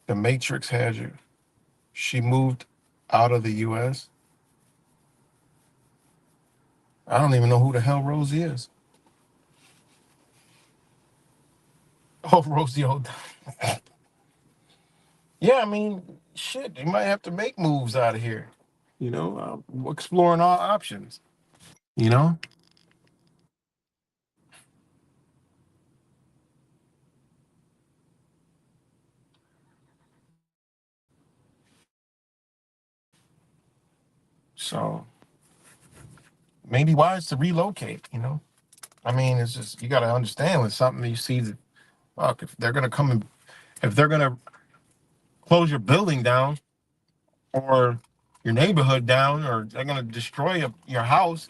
The Matrix has you. She moved out of the US. I don't even know who the hell Rosie is. Oh, Rosie O'Donnell. Yeah, I mean, shit, you might have to make moves out of here. Exploring all options. You know? So maybe wise to relocate. I mean, it's just you got to understand with something you see that fuck if they're gonna come and if they're gonna close your building down or your neighborhood down or they're gonna destroy your house,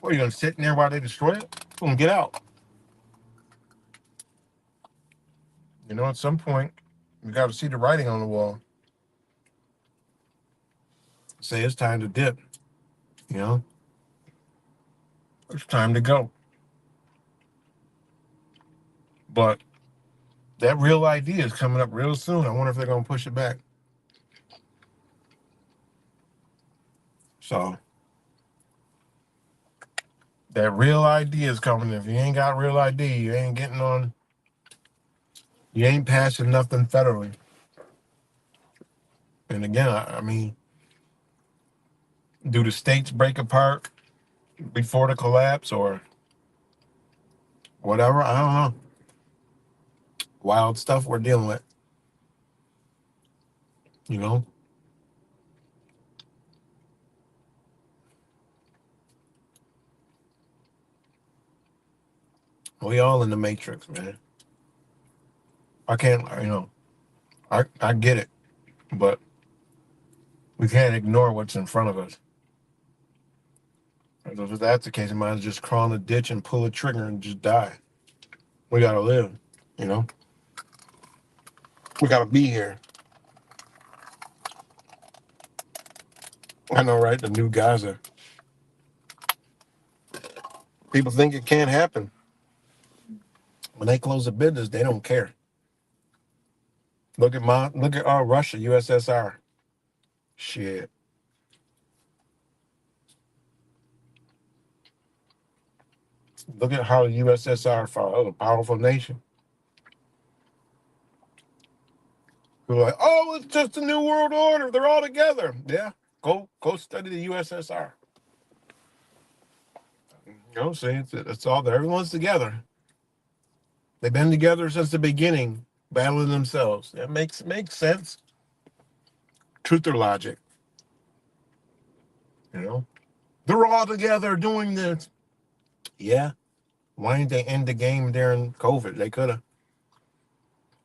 what are you gonna sit in there while they destroy it? Get out. At some point you got to see the writing on the wall. Say it's time to dip. It's time to go. But that Real ID is coming up real soon. I wonder if they're gonna push it back. So that Real ID is coming. If you ain't got Real ID, you ain't getting on. You ain't passing nothing federally. And again, I mean, do the states break apart before the collapse or whatever? I don't know. Wild stuff we're dealing with. We all in the matrix, man. I can't, I get it, but we can't ignore what's in front of us. If that's the case, we might as well just crawl in a ditch and pull a trigger and just die. We gotta live, We gotta be here. I know, right? The new Gaza. People think it can't happen. When they close the business, they don't care. Look at Russia, USSR. Shit. Look at how the USSR fought. Oh, a powerful nation. People are like, oh, it's just a new world order. They're all together. Yeah. Go study the USSR. See, it's all there. Everyone's together. They've been together since the beginning, battling themselves. That makes sense. Truth or logic. They're all together doing this. Yeah. Why didn't they end the game during COVID? They could have.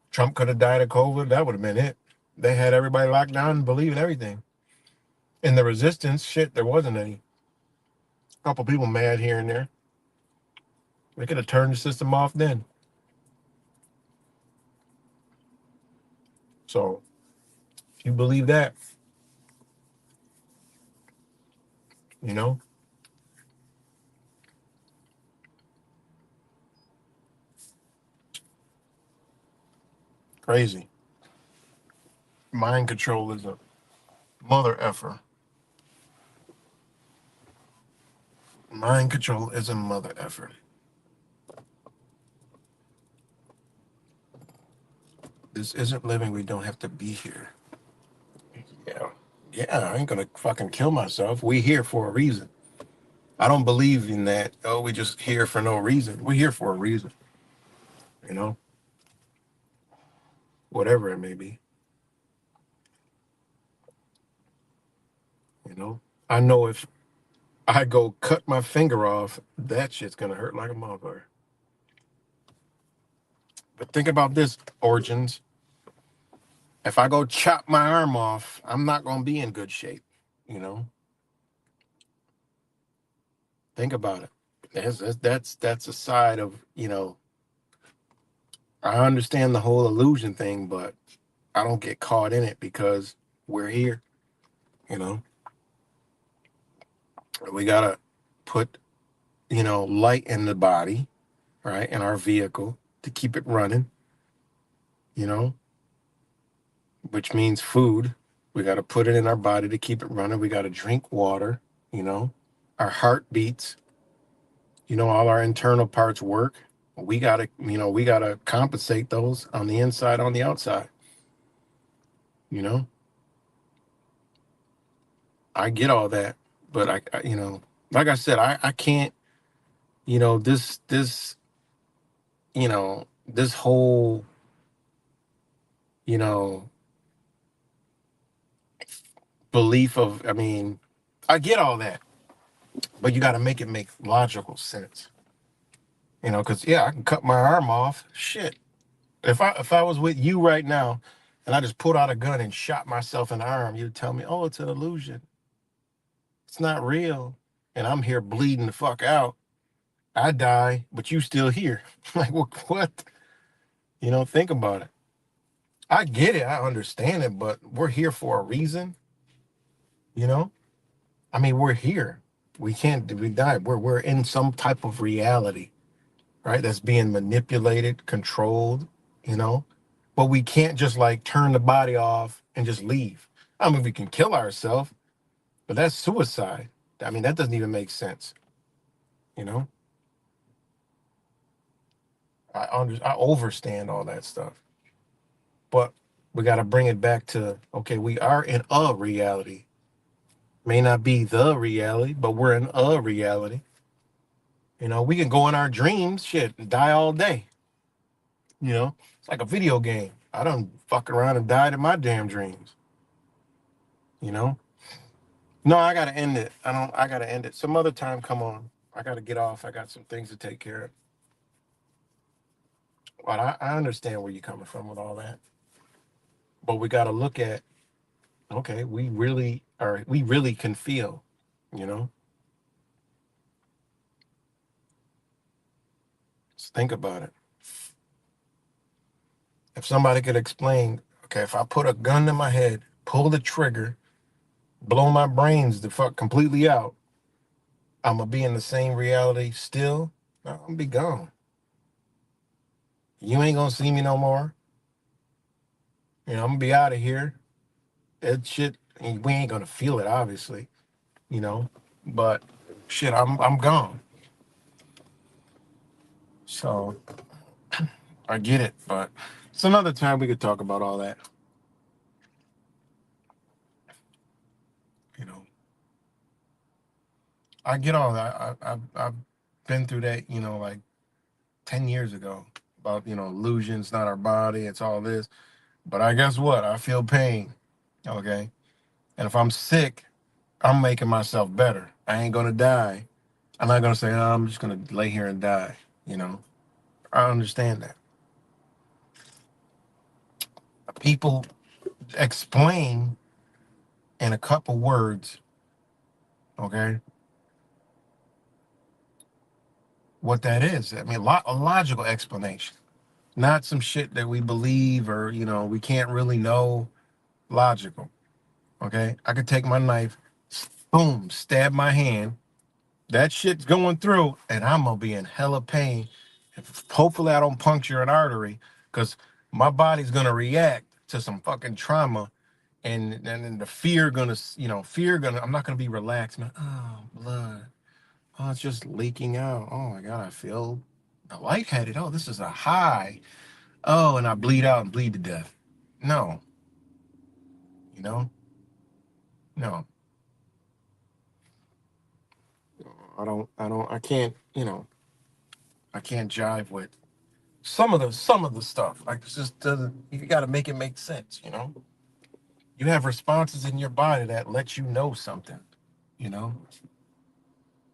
Trump could have died of COVID. That would have been it. They had everybody locked down and believing everything. And the resistance, shit, there wasn't any. A couple people mad here and there. They could have turned the system off then. So, if you believe that, crazy. Mind control is a mother effer. Mind control is a mother effer. This isn't living. We don't have to be here. Yeah, I ain't gonna fucking kill myself. We here for a reason. I don't believe in that. Oh, we just here for no reason. We're here for a reason, you know, whatever it may be. You know, I know if I go cut my finger off, that shit's gonna hurt like a motherfucker. But think about this, Origins. If I go chop my arm off, I'm not gonna be in good shape. You know, think about it. That's a side of, you know. I understand the whole illusion thing, but I don't get caught in it because we're here. You know, we gotta put, you know, light in the body, right, in our vehicle to keep it running. You know, which means food. We got to put it in our body to keep it running. We got to drink water, you know, our heart beats, you know, all our internal parts work. We got to, you know, we got to compensate those on the inside, on the outside, you know. I get all that, but you know, like I said, I can't, you know, you know, this whole, you know, belief of, I mean, I get all that, but you got to make logical sense. You know, because yeah, I can cut my arm off. Shit. If I was with you right now and I just pulled out a gun and shot myself in the arm, you'd tell me, oh, it's an illusion. It's not real. And I'm here bleeding the fuck out. I die, but you still here. Like what? You know, think about it. I get it, I understand it, but we're here for a reason, you know? I mean, we're here. We die. We're in some type of reality, right? That's being manipulated, controlled, you know. But we can't just like turn the body off and just leave. I mean, we can kill ourselves, but that's suicide. I mean, that doesn't even make sense, you know. I overstand all that stuff, but we got to bring it back to, okay, we are in a reality. May not be the reality, but we're in a reality. You know, we can go in our dreams, shit, and die all day. You know, it's like a video game. I don't fuck around and died in my damn dreams. You know? No, I gotta end it. I gotta end it. Some other time, come on. I gotta get off. I got some things to take care of. But I understand where you're coming from with all that. But we gotta look at, okay, we really can feel, you know? Just think about it. If somebody could explain, okay, if I put a gun to my head, pull the trigger, blow my brains the fuck completely out, I'm gonna be in the same reality still. No, I'm gonna be gone. You ain't gonna see me no more. You know, I'm gonna be out of here. That shit, we ain't gonna feel it, obviously. You know, but shit, I'm gone. So I get it, but it's another time we could talk about all that. You know, I get all that. I've been through that. You know, like 10 years ago about, you know, illusions, not our body. It's all this. But I guess what? I feel pain. Okay. And if I'm sick, I'm making myself better. I ain't gonna die. I'm not gonna say, oh, I'm just gonna lay here and die. You know, I understand that. People explain in a couple words, okay, what that is. I mean, a logical explanation, not some shit that we believe or, you know, we can't really know. Logical. Okay. I could take my knife, boom, stab my hand. That shit's going through, and I'm gonna be in hella pain. Hopefully, I don't puncture an artery, because my body's gonna react to some fucking trauma, and then the fear gonna, you know, I'm not gonna be relaxed, man. Oh, blood. Oh, it's just leaking out. Oh my god, I feel lightheaded. Oh, this is a high. Oh, and I bleed out and bleed to death. No, you know, no. I can't, I can't jive with some of the stuff. Like, it just doesn't. You got to make it make sense. You have responses in your body that let you know something. You know,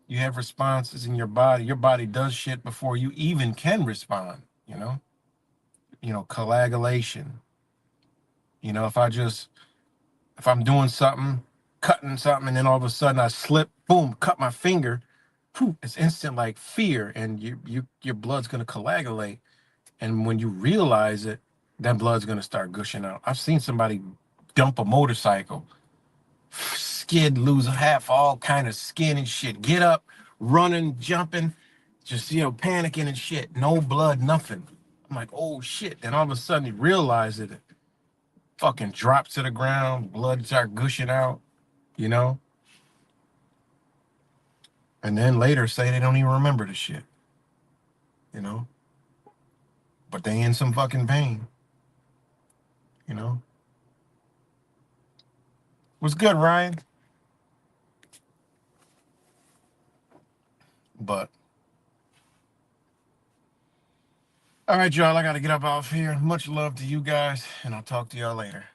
you have responses in your body. Your body does shit before you even can respond. Coagulation. If I'm doing something, cutting something, and then all of a sudden I slip, boom, cut my finger. It's instant like fear, and your blood's gonna coagulate. And when you realize it, that blood's gonna start gushing out. I've seen somebody dump a motorcycle, skid, lose half all kind of skin and shit. Get up, running, jumping, just panicking and shit. No blood, nothing. I'm like, oh shit. Then all of a sudden you realize it fucking drops to the ground, blood start gushing out, you know? And then later say they don't even remember the shit, you know? But they in some fucking pain, you know? What's good, Ryan? But all right, y'all, I gotta get up off here. Much love to you guys, and I'll talk to y'all later.